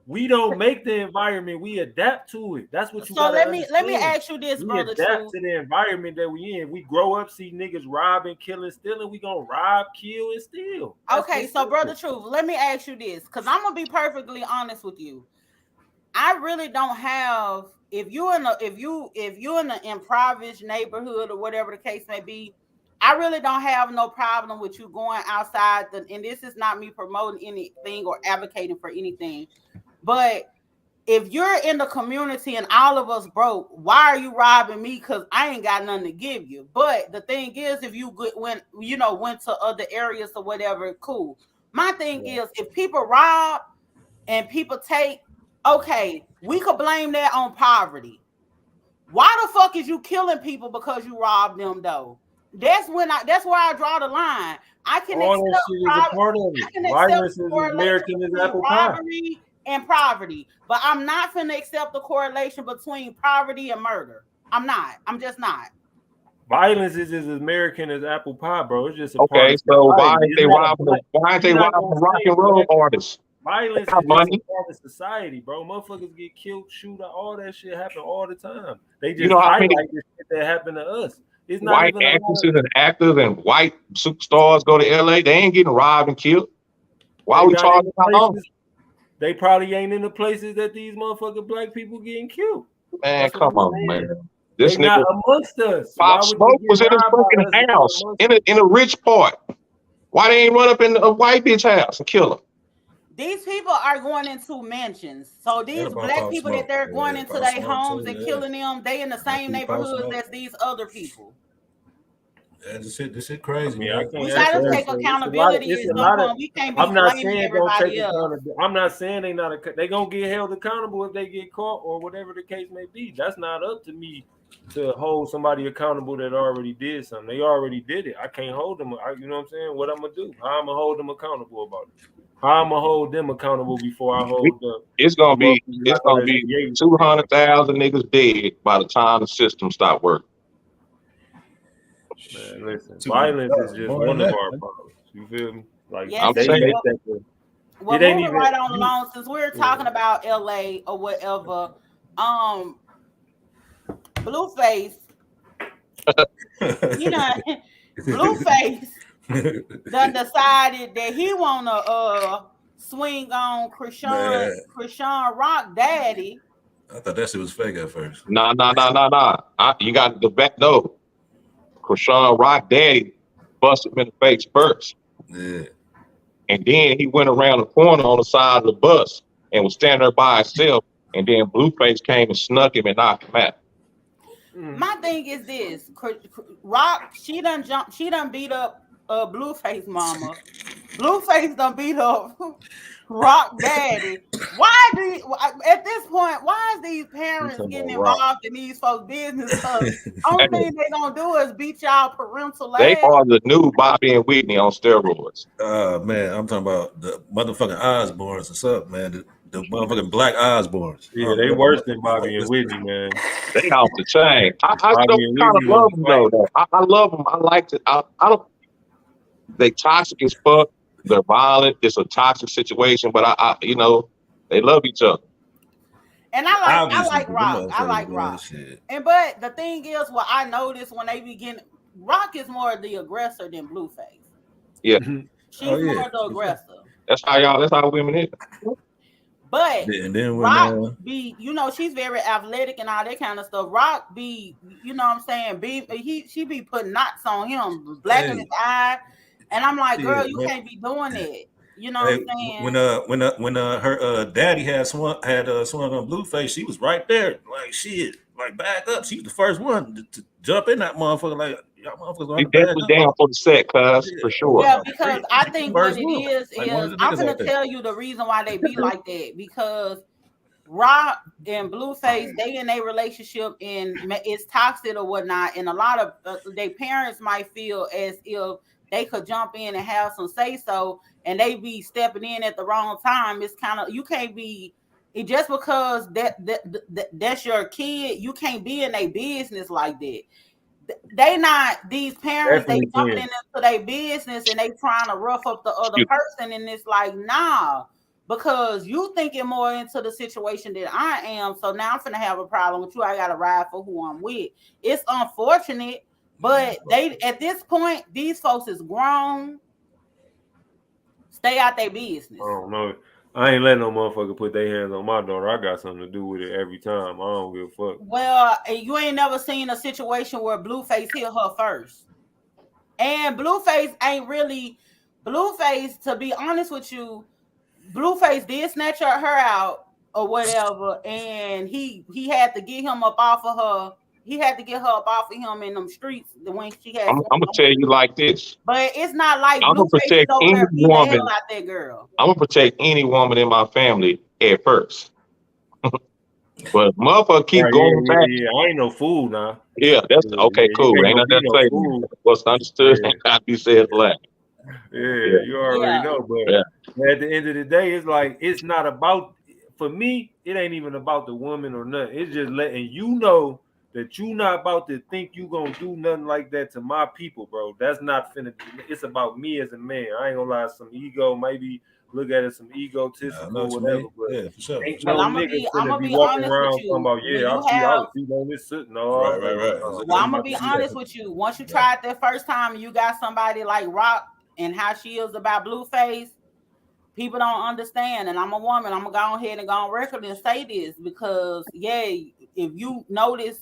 We don't make the environment, we adapt to it. That's what you So gotta let me understand. ask you this, we brother. adapt to the environment that we in. We grow up, see niggas robbing, killing, stealing. We gonna rob, kill, and steal. Okay, so brother Truth, let me ask you this, because I'm gonna be perfectly honest with you. I really don't have, if you're in an impoverished neighborhood or whatever the case may be, I really don't have no problem with you going outside. And this is not me promoting anything or advocating for anything, but if you're in the community and all of us broke, why are you robbing me? Because I ain't got nothing to give you. But the thing is, if you went to other areas or whatever, cool. My thing is, if people rob and people take, okay, we could blame that on poverty. Why the fuck is you killing people because you robbed them though? That's where I draw the line. I can All accept that shit is a part of it. I can Violence accept is American as apple pie. robbery and poverty, but I'm not finna accept the correlation between poverty and murder. I'm not. I'm just not. Violence is as American as apple pie, bro. It's just a part Okay, of so society. why ain't they robbing rock and roll artists? Violence is just a part of society, bro. Motherfuckers get killed, shoot, all that shit happen all the time. They just highlight the shit that happened to us. It's not white even actresses and actors and white superstars go to LA. They ain't getting robbed and killed. Why we talking about them? They probably ain't in the places that these motherfucking black people getting killed. Man, come on, man. This nigga not amongst us. Pop Smoke was in his fucking house in a rich part. Why they ain't run up in a white bitch house and kill him? These people are going into mansions. So these black people that they're going into their homes and killing them, they in the same neighborhoods as these other people. Yeah, this shit crazy. We gotta take accountability. We can't be blaming everybody else. I'm not saying they gonna get held accountable if they get caught or whatever the case may be. That's not up to me to hold somebody accountable that already did something. They already did it. I can't hold them. You know what I'm saying? What I'm gonna do? How I'm gonna hold them accountable about it? How I'm gonna hold them accountable before I hold them? It's gonna be 200,000 niggas dead by the time the system stop working. Man, listen, violence is just one of our problems. You feel me? Like yes, I'm saying. Well, moving right on along, since we're talking about LA or whatever, BlueFace, BlueFace done decided that he wanna swing on Chrisean Rock daddy. I thought that shit was fake at first. Nah. You got the back though. Chrisean Rock daddy busted him in the face first. Yeah. And then he went around the corner on the side of the bus and was standing there by himself. And then BlueFace came and snuck him and knocked him out. My thing is this: Rock, she done beat up BlueFace mama. BlueFace done beat up Rock daddy. At this point, why is these parents getting involved in these folks' business? Only thing they gonna do is beat y'all parental ass. They are the new Bobby and Whitney on steroids. Man, I'm talking about the motherfucking Osbournes. What's up, man? The motherfucking black Osbournes. Yeah, they worse than Bobby and Whitney, man. They off the chain. I kind of love them though. I love them. I like it. I don't. They toxic as fuck. They're violent. It's a toxic situation, but I they love each other. And I like Rock. I like Rock. But the thing is, what I noticed when they begin, Rock is more the aggressor than BlueFace. Yeah, she's more the aggressor. That's how women is. But and then Rock be, she's very athletic and all that kind of stuff. Rock be, what I'm saying, she be putting knots on him, black in his eye. And I'm like, girl, you can't be doing that. You know what I'm saying? When her daddy had swung on BlueFace, she was right there, like shit, like back up. She was the first one to jump in that motherfucker. Like y'all motherfuckers. He definitely down for the set, cuz for sure. Yeah, because I think what it is I'm gonna tell you the reason why they be like that, because Rock and BlueFace, they in a relationship and it's toxic or whatnot, and a lot of their parents might feel as if they could jump in and have some say so, and they be stepping in at the wrong time. It's kind of, you can't be just because that's your kid, you can't be in a business like that. They not, these parents, they jumping into their business and they trying to rough up the other person, and it's like, nah, because you thinking more into the situation than I am. So now I'm finna have a problem with you. I gotta ride for who I'm with. It's unfortunate, but they at this point, these folks is grown. Stay out their business. I don't know. I ain't letting no motherfucker put their hands on my daughter. I got something to do with it every time. I don't give a fuck. Well, you ain't never seen a situation where BlueFace hit her first. And BlueFace ain't really BlueFace, to be honest with you, BlueFace did snatch her out or whatever, and he had to get him up off of her. He had to get her up off of him in them streets when she had. I'm gonna tell you like this. But it's not like I'm gonna BlueFace is protect over any there beating the woman. hell out that girl. I'm gonna protect any woman in my family at first. But motherfucker keep going back. Yeah, I ain't no fool now. Yeah, that's okay, cool. Ain't nothing to say. What's understood ain't got to be said black. Yeah, you already know. But at the end of the day, it's like it's not about. For me, it ain't even about the woman or nothing. It's just letting you know that you not about to think you gonna do nothing like that to my people, bro. That's not finna. It's about me as a man. I ain't gonna lie. Some ego, maybe look at it some egotistical, whatever. But yeah, for sure. Ain't no nigga finna be walking around talking about, I was beating on this shit. No, right. Well, I'm gonna be honest with you. Once you tried that first time, and you got somebody like Rock and how she is about BlueFace. People don't understand, and I'm a woman. I'm gonna go ahead and go on record and say this because, if you notice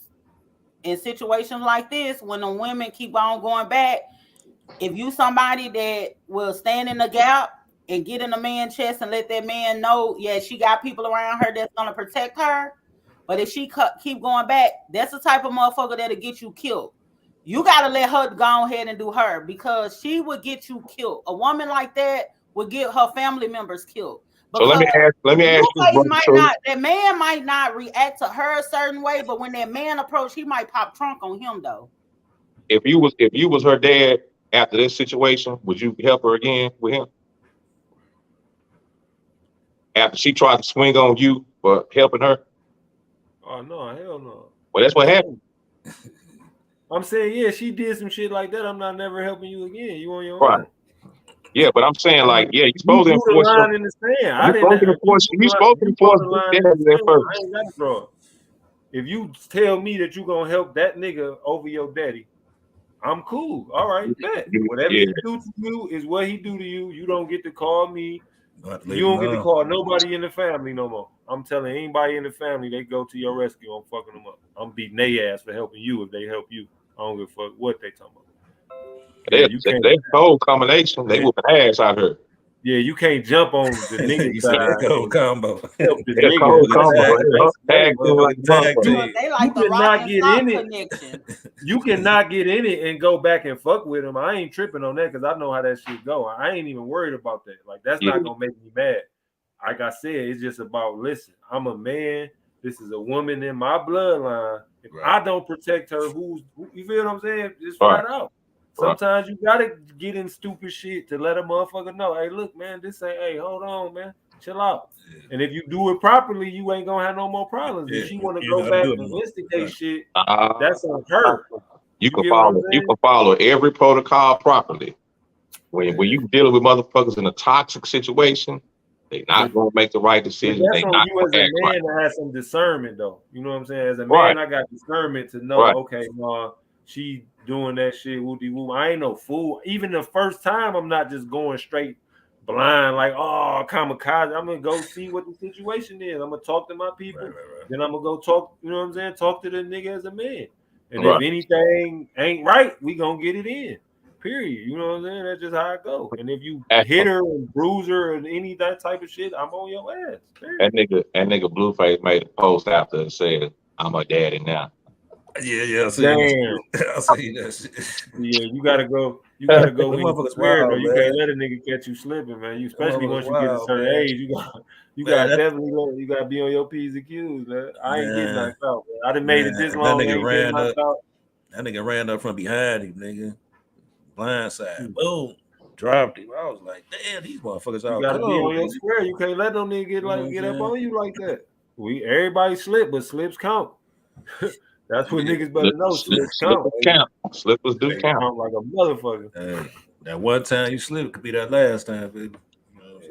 in situations like this, when the women keep on going back, if you somebody that will stand in the gap and get in a man's chest and let that man know, she got people around her that's gonna protect her. But if she keep going back, that's the type of motherfucker that'll get you killed. You gotta let her go ahead and do her because she would get you killed. A woman like that would get her family members killed. So let me ask you, that man might not react to her a certain way, but when that man approach, he might pop trunk on him though. If you was her dad after this situation, would you help her again with him? After she tried to swing on you for helping her? Oh no, hell no. Well, that's what happened. I'm saying, she did some shit like that. I'm not never helping you again. You on your own. Yeah, but I'm saying like, you supposed to enforce line in the sand. You supposed to enforce that first. I ain't got to draw. If you tell me that you gonna help that nigga over your daddy, I'm cool. All right, bet. Whatever he do to you is what he do to you. You don't get to call me. You don't get to call nobody in the family no more. I'm telling anybody in the family, they go to your rescue. I'm fucking them up. I'm beating their ass for helping you if they help you. I don't give a fuck what they talking about. They whole combination. They whooping ass out here. Yeah, you can't jump on the nigga side. Cold combo. They like the Rock and Sock connection. You cannot get in it and go back and fuck with him. I ain't tripping on that because I know how that shit go. I ain't even worried about that. Like that's not gonna make me mad. Like I said, it's just about listen. I'm a man. This is a woman in my bloodline. If I don't protect her, you feel what I'm saying? Just flat out. Sometimes you gotta get in stupid shit to let a motherfucker know, hey, look, man, this ain't, hey, hold on, man, chill out. Yeah. And if you do it properly, you ain't gonna have no more problems. If she want to go back and investigate shit, that's on her. You can follow every protocol properly. When you dealing with motherfuckers in a toxic situation, they not gonna make the right decision. That's they on not you as a man to have some discernment, though. You know what I'm saying? As a man, I got discernment to know, okay, she doing that shit, woody woo. I ain't no fool. Even the first time, I'm not just going straight blind, like, kamikaze. I'm gonna go see what the situation is. I'm gonna talk to my people. Then I'm gonna go talk, you know what I'm saying? Talk to the nigga as a man. And if anything ain't right, we gonna get it in. Period. You know what I'm saying? That's just how it go. And if you hit her and bruise her and any that type of shit, I'm on your ass. Period. That nigga BlueFace made a post after and said, I'm a daddy now. Yeah, I see that shit. Yeah, you gotta go in the square, though. You can't let a nigga catch you slipping, man. You especially once you get a certain age, you gotta definitely you gotta be on your P's and Q's, man. I ain't getting knocked out, man. I done made it this long. That nigga ran up from behind him, nigga. Blindside. Boom. Dropped him. I was like, damn, these motherfuckers out. You gotta be on your square. You can't let them niggas get up on you like that. Everybody slip, but slips count. That's what niggas better know. Slips count. Slippers do count. Like a motherfucker. Hey, that one time you slip could be that last time, baby.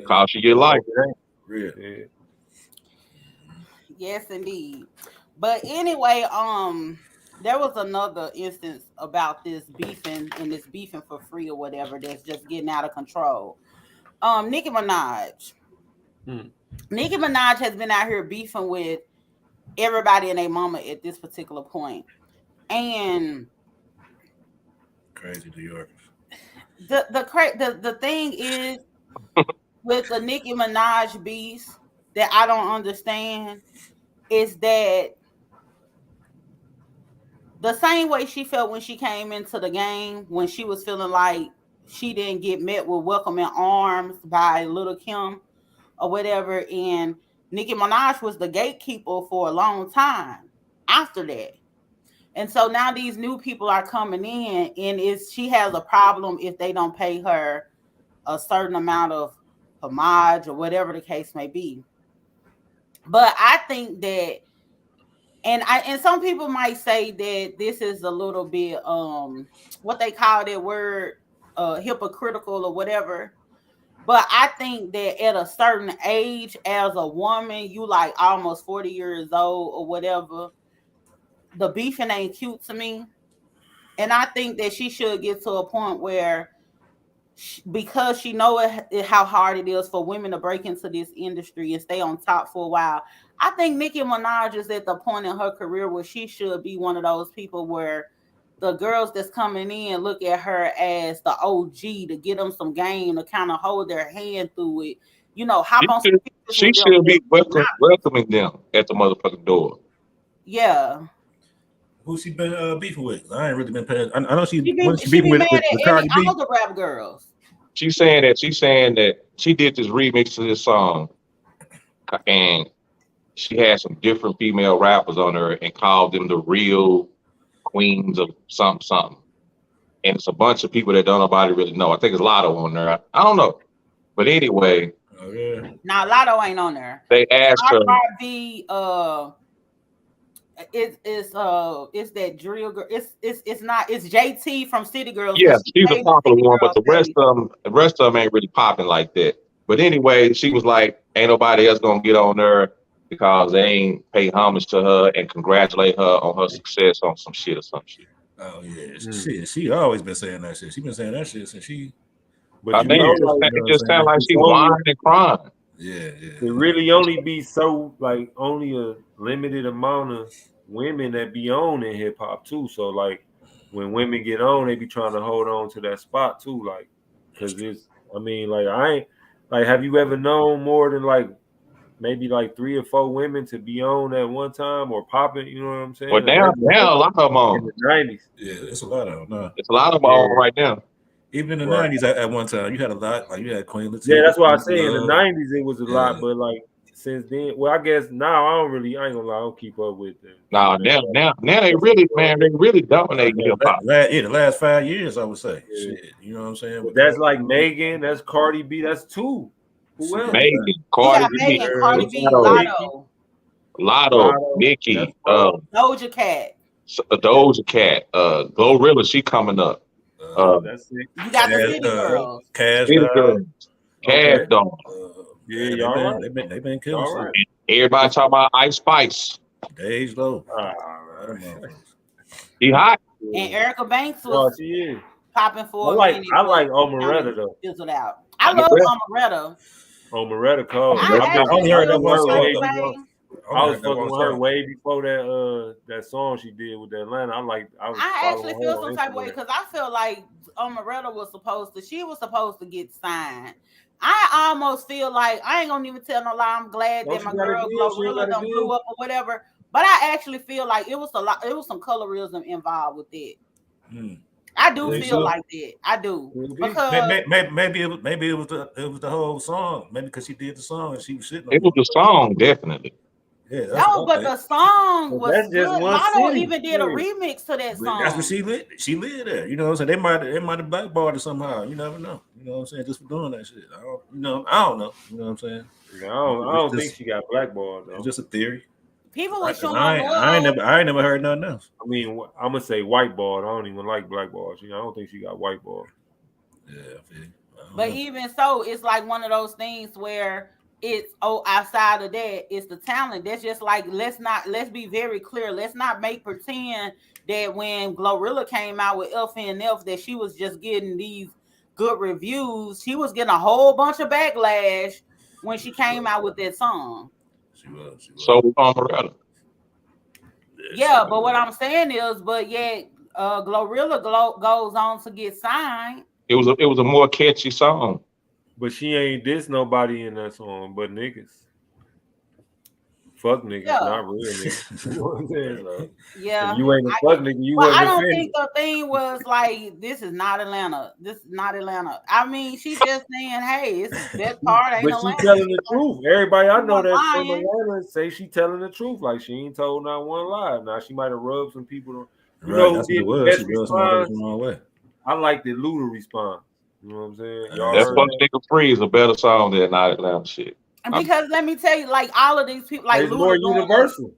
Cost you your life. Real. Yeah. Yes, indeed. But anyway, there was another instance about this beefing and this beefing for free or whatever that's just getting out of control. Nicki Minaj. Nicki Minaj has been out here beefing with everybody and their mama at this particular point. And Crazy New Yorkers. The thing is with the Nicki Minaj beef that I don't understand is that the same way she felt when she came into the game, when she was feeling like she didn't get met with welcoming arms by Little Kim or whatever, and Nicki Minaj was the gatekeeper for a long time after that. And so now these new people are coming in, and she has a problem if they don't pay her a certain amount of homage or whatever the case may be. But I think that, and some people might say that this is a little bit what they call that word hypocritical or whatever. But I think that at a certain age, as a woman, you like almost 40 years old or whatever, the beefing ain't cute to me. And I think that she should get to a point where, because she know how hard it is for women to break into this industry and stay on top for a while. I think Nicki Minaj is at the point in her career where she should be one of those people where the girls that's coming in look at her as the OG to get them some game, to kind of hold their hand through it. You know, hop on some pictures She with them. should be welcoming them at the motherfucking door. Yeah. Who she been beefing with? I ain't really been paying. I know she beefing with Cardi B. all the rap girls. She's saying that she did this remix to this song, and she had some different female rappers on her and called them the real queens of something. And it's a bunch of people that don't nobody really know. I think it's Lotto on there. I don't know. But anyway. Oh, yeah. Now Lotto ain't on there. They asked her. It's that drill girl. It's not. It's JT from City Girls. Yeah, she's a popular one, but the rest of them ain't really popping like that. But anyway, she was like, ain't nobody else gonna get on there because they ain't pay homage to her and congratulate her on her success on some shit or some shit. Oh yeah, she always been saying that shit. She been saying that shit since she. But it just sounds like she whining and crying. Yeah. It really only be so like only a limited amount of women that be on in hip hop too. So like when women get on, they be trying to hold on to that spot too. Like, cause have you ever known more than like maybe like 3 or 4 women to be on at one time or popping? You know what I'm saying? Well, now a lot of them on. In the 90s. Yeah, it's a lot of them. No. It's a lot of them on right now. Even in the 90s at one time, you had a lot. Like you had Queen Latifah. Yeah, that's why I say in the 90s it was a lot, but like since then, well, I guess now I ain't gonna lie, I don't keep up with them. Now they really dominate hip hop. The last 5 years, I would say. Yeah. Shit, you know what I'm saying? But that's like Megan, that's Cardi B, that's 2. Who else? Megan, Cardi B, Lotto, Nicki, Doja Cat, Glorilla, she coming up. That's it. You got the City Girls, Cash Dog. Yeah, y'all right. They've been killing shit. Right. Everybody talking about Ice Spice. Days low. He hot. And Erica Banks was popping for a minute. I like Omeretta though. Fizzled out. I love Omeretta. Omeretta cold. I only heard that one song. I was fucking with her way before that song she did with Atlanta. I actually feel some type of way because I feel like Omeretta was supposed to get signed. I almost feel like, I ain't gonna even tell no lie, I'm glad that my girl Glorilla done blew up or whatever. But I actually feel like it was some colorism involved with it. I do feel like that. I do. Because maybe it was the whole song. Maybe because she did the song and she was sitting. It was the song, definitely. Yeah, no, but the song was that's just good. Lotto even did a remix to that song. That's what she lit. She lived there. You know what I'm saying? They might have blackballed her somehow. You never know. You know what I'm saying? Just for doing that shit. I don't know. You know what I'm saying? I don't think she got blackballed though. It's just a theory. People were showing I ain't never heard nothing else. I mean, I'm gonna say whiteballed. I don't even like blackballed. I don't think she got whiteballed. Yeah, but even so, it's like one of those things where it's outside of that, it's the talent. That's just like let's be very clear. Let's not make pretend that when Glorilla came out with FNF that she was just getting these good reviews. She was getting a whole bunch of backlash when she came out with that song. She was. So was Maretta. Yeah, but what I'm saying is, but yet Glorilla goes on to get signed. It was a more catchy song. But she ain't diss nobody in that song but niggas. Fuck niggas, not real niggas. You know what I'm saying? So, yeah. if you ain't a fuck nigga, you well, wasn't I don't offended. think the thing was like, this is not Atlanta. This is not Atlanta. I mean, she just saying, hey, it's that part ain't But Atlanta. she telling the truth. Everybody I know that's from Atlanta say she telling the truth. Like she ain't told not one lie. Now she might have rubbed some people. You know who did the best response? I like the Luda response. You know what I'm saying? That Fuck Nigga Free is a better song than Not Atlanta shit. Because let me tell you, like all of these people, like it's Luda more universal.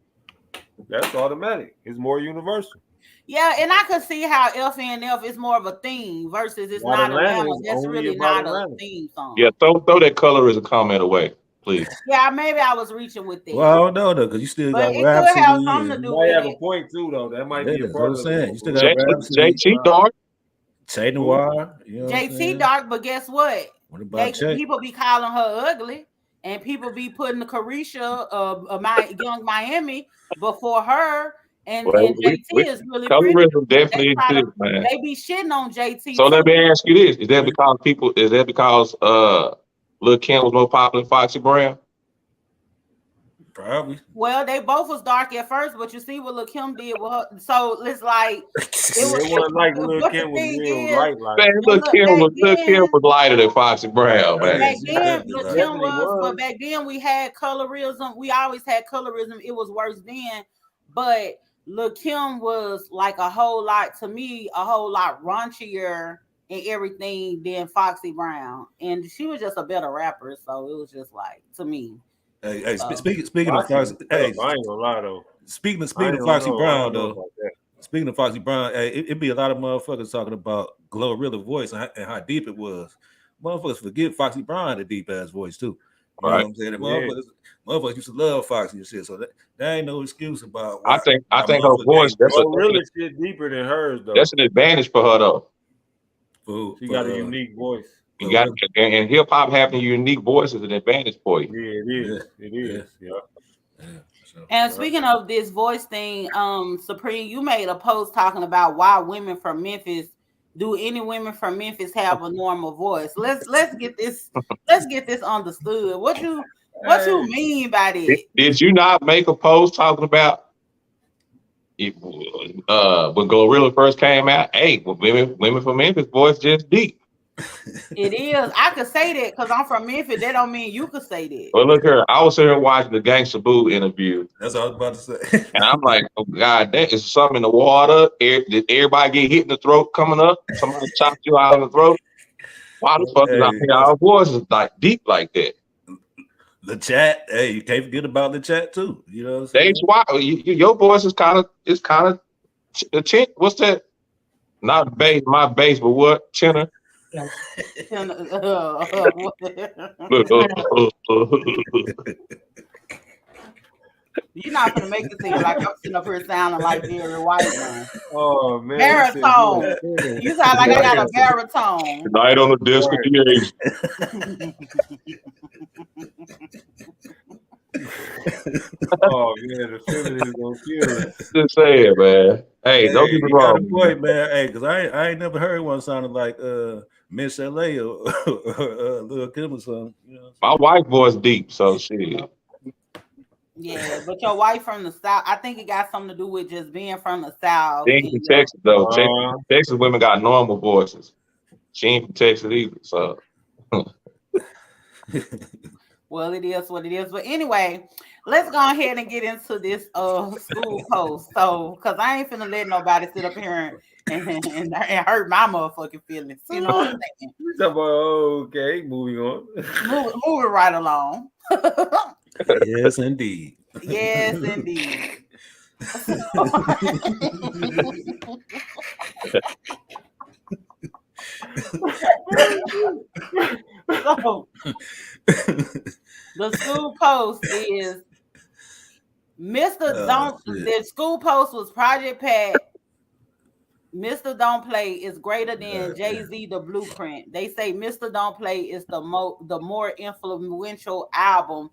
That's automatic. It's more universal. Yeah, and I could see how FNF is more of a theme versus it's not Atlanta. That's really not a theme song. Yeah, throw that color as a comment away, please. Yeah, maybe I was reaching with that. Well, I don't know though, because you still got it Rhapsody. Could have something to do might with have it. a point too, though. That might be a part of it. You still got Rhapsody. JT Dark. Tay Noir. You know JT Dark, but guess what? What about people be calling her ugly, and people be putting the Carisha of my Young Miami before her. And JT is really colorism pretty. definitely exists, man. They be shitting on JT. So let me ask you this: Is that because Lil' Kim was more popular than Foxy Brown? Probably. Well, they both was dark at first, but you see what Lil' Kim did with her. So it's like it wasn't like Lil' Kim was real light. Like Lil' Kim was lighter than Foxy Brown, man. Back then, Lil' Kim was, but back then we had colorism. We always had colorism. It was worse then, but Lil' Kim was like a whole lot raunchier and everything than Foxy Brown, and she was just a better rapper. So it was just like, to me. Hey, speaking of Foxy, I ain't gonna lie though. Speaking of Foxy Brown though, speaking of Foxy Brown, hey, it'd be a lot of motherfuckers talking about Glorilla voice and how deep it was. Motherfuckers forget Foxy Brown had a deep ass voice too. You know what I'm saying? Motherfuckers used to love Foxy and shit, so that ain't no excuse about. I think her voice that's really shit deeper than hers though. That's an advantage for her though. She got a unique voice. You got and hip hop having a unique voice is an advantage for you. Yeah, it is. It is. Yeah. And speaking of this voice thing, Supreme, you made a post talking about why women from Memphis. Do any women from Memphis have a normal voice? Let's get this understood. What you mean by that? Did you not make a post talking about when Glorilla first came out? Hey, women from Memphis voice just deep. It is. I could say that because I'm from Memphis. That don't mean you could say that. Well, look here. I was here watching the Gangsta Boo interview. That's what I was about to say. And I'm like, oh God, that is something in the water. Did everybody get hit in the throat coming up? Somebody chopped you out in the throat? Why the fuck is our voices like deep like that? The chat, hey, you can't forget about the chat too. You know what I'm saying? That's why your voice is kind of what's that? Not bass, my bass, but what? Tenor. You're not gonna make it seem like I'm sitting up here sounding like Jerry White, man. Oh man, baritone. You sound like I got a baritone. Tonight on the disc of oh man, the feeling is gonna kill it. Just say it, man. Hey, don't get me wrong, point, man. Hey, because I ain't never heard one sounding like Miss LA or Lil' Kim or something. You know, my wife's voice deep, so shit. Yeah, but your wife from the South, I think it got something to do with just being from the South. She ain't from Texas though. Texas women got normal voices. She ain't from Texas either, so. Well, it is what it is. But anyway, let's go ahead and get into this school post. So, because I ain't finna let nobody sit up here and hurt my motherfucking feelings. You know what I'm saying? Okay, moving on. Moving right along. Yes, indeed. Yes, indeed. So, The school post is Mr. Don't. Shit. The school post was Project Pat. Mr. Don't Play is greater than Jay-Z The Blueprint. They say Mr. Don't Play is the more influential album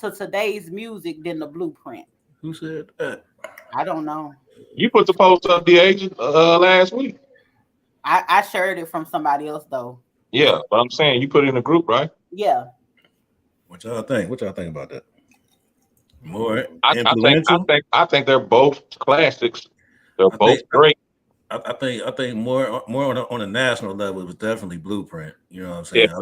to today's music than The Blueprint. Who said that? I don't know. You put the post up the agent last week. I shared it from somebody else though. Yeah, but I'm saying you put it in the group, right? Yeah. What y'all think? What y'all think about that? More I influential? think they're both classics. They're both great. I think more on a national level, it was definitely Blueprint. You know what I'm saying? I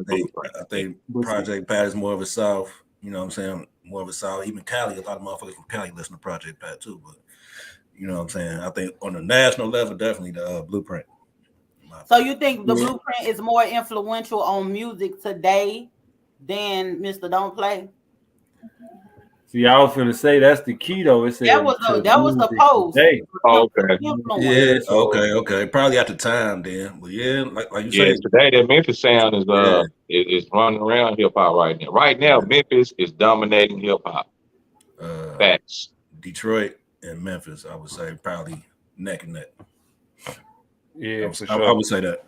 think Project Pat is more of a South. You know what I'm saying? More of a South. Even Cali, a lot of motherfuckers from Cali listen to Project Pat too. But you know what I'm saying? I think on a national level, definitely the Blueprint. So you think the Blueprint is more influential on music today than Mr. Don't Play? See, I was gonna say that's the key though. It said that was the post. Today. Oh, okay. Yeah. Okay. Probably at the time then, but yeah, like you said, today that Memphis sound is running around hip hop right now. Right now, Memphis is dominating hip hop. Facts. Detroit and Memphis, I would say probably neck and neck. Yeah, for sure. I would say that.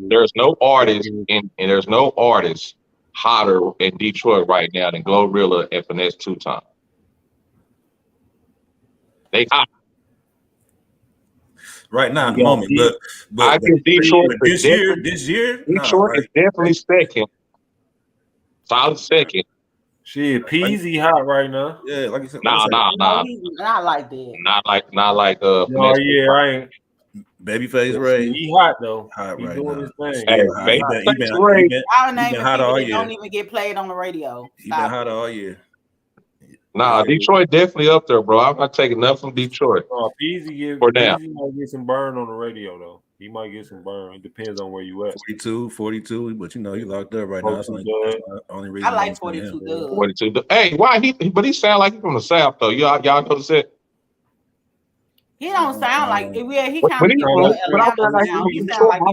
There's no artist and there's no artist hotter in Detroit right now than Glorilla and Finesse Two Time. They hot right now at the moment, but I think Detroit this year, Detroit is definitely second, solid second. Shit, Peasy hot right now. Yeah, like you said. Nah. Not like that. Not like Oh yeah, I ain't. Babyface Ray, he hot though. Hot he right doing now. his thing. Hey, Babyface Ray. Y'all naming people that don't even get played on the radio. He been hot all year. Nah, Detroit definitely up there, bro. I'm not taking nothing from Detroit. Peasy might get some burn on the radio though. He might get some burn. It depends on where you at. 42, but you know he locked up right now. That's the only reason. I like 42 Doug. 42. Hey, why but he sound like he from the South though. Y'all notice that? He don't sound like he kind of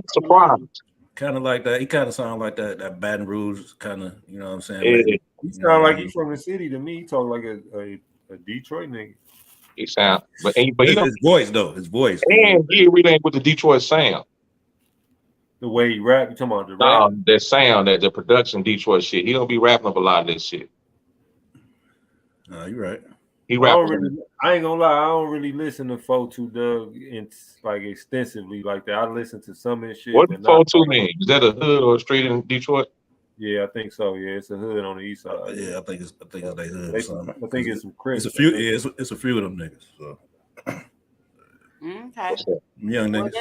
surprised. Kind of like that. He kind of sound like that Baton Rouge kind of. You know what I'm saying? He sound like he's from the city to me. He talk like a Detroit nigga. He sound, but his voice though, his voice, and he really ain't with the Detroit sound. The way he rap, you talking about the rap? That sound, that the production Detroit shit. He don't be rapping up a lot of this shit. No, you're right. He I ain't gonna lie, I don't really listen to 42 Doug like extensively like that. I listen to some of his shit. What does 42 mean? Is that a hood or a street in Detroit? Yeah, I think so. Yeah, it's a hood on the east side. Yeah, I think it's they hood. I think it's some Chris. It's a few. Yeah, it's a few of them niggas. So. Okay. Young niggas.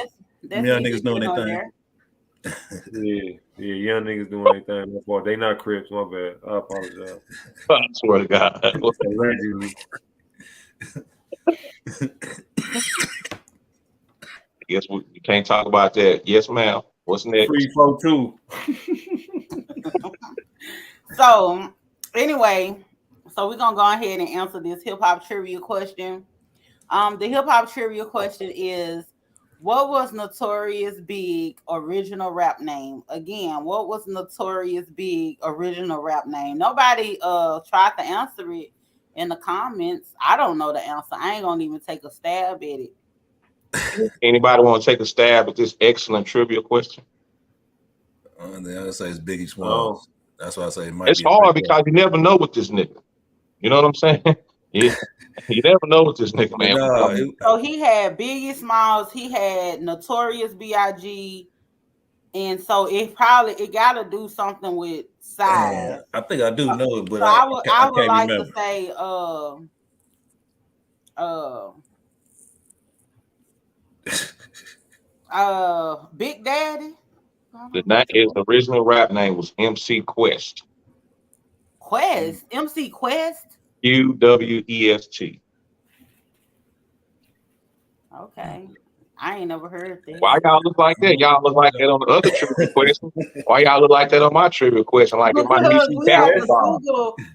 That's young niggas doing their thing. Yeah, young niggas doing their thing. That's why they not Crips. My bad. I apologize. I swear to God. Allegedly. I guess we can't talk about that. Yes, ma'am. What's next? 342. So, anyway, we're gonna go ahead and answer this hip hop trivia question. The hip hop trivia question is, what was Notorious Big original rap name? Again, what was Notorious Big original rap name? Nobody tried to answer it in the comments. I don't know the answer. I ain't gonna even take a stab at it. Anybody want to take a stab at this excellent trivia question? I would say it's Biggie Smalls. That's why I say it's hard because you never know with this nigga. You know what I'm saying? Yeah, you never know with this nigga, man. So he had Biggie Smalls, he had Notorious B.I.G., and so it gotta do something with size. I think I do know it, but so I would like remember. To say Big Daddy. His original rap name was MC Quest. Quest? MC Quest? Quest. Okay. I ain't never heard that. Why y'all look like that? Y'all look like that on the other trivia question. Why y'all look like that on my trivia question? Like it might be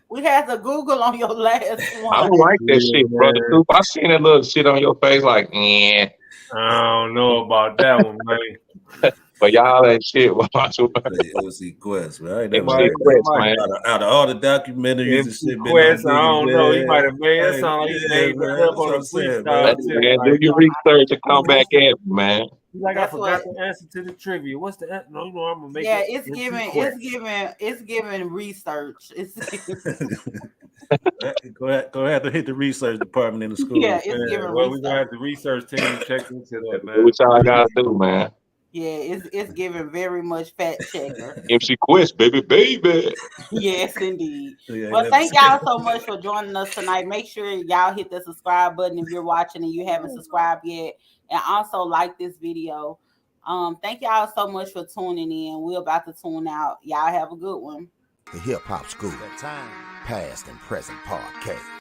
we had to Google on your last one. I don't like that shit, brother. Coop. I seen that little shit on your face like, I don't know about that one, man. But y'all ain't shit. Watch MC Quest, right? That MC might, Quest, man. out of all the documentaries and MC shit been Quest, on I don't Biggie, know. He man. might have made that Hey, sound like he yeah, made man, that up that's on what a I'm saying, freestyle. man. Too. Man, Like, do your research and come back at me, man. he's like, I That's forgot what- the answer to the trivia. What's the answer? No, you know I'm gonna make Yeah, it. it's MC giving, Quest. it's giving research. It's Go ahead to hit the research department in the school. yeah, it's Man, giving well, we're gonna have research. the research team check into that, Do man. what y'all gotta do, man. Yeah, it's giving very much fact checker. MC Quest, baby. Yes, indeed. Yeah, Well, never thank seen y'all it. so much for joining us tonight. Make sure y'all hit the subscribe button if you're watching and you haven't subscribed yet, and also like this video. Thank y'all so much for tuning in. We're about to tune out. Y'all have a good one. The Hip Hop School, Past and Present Podcast.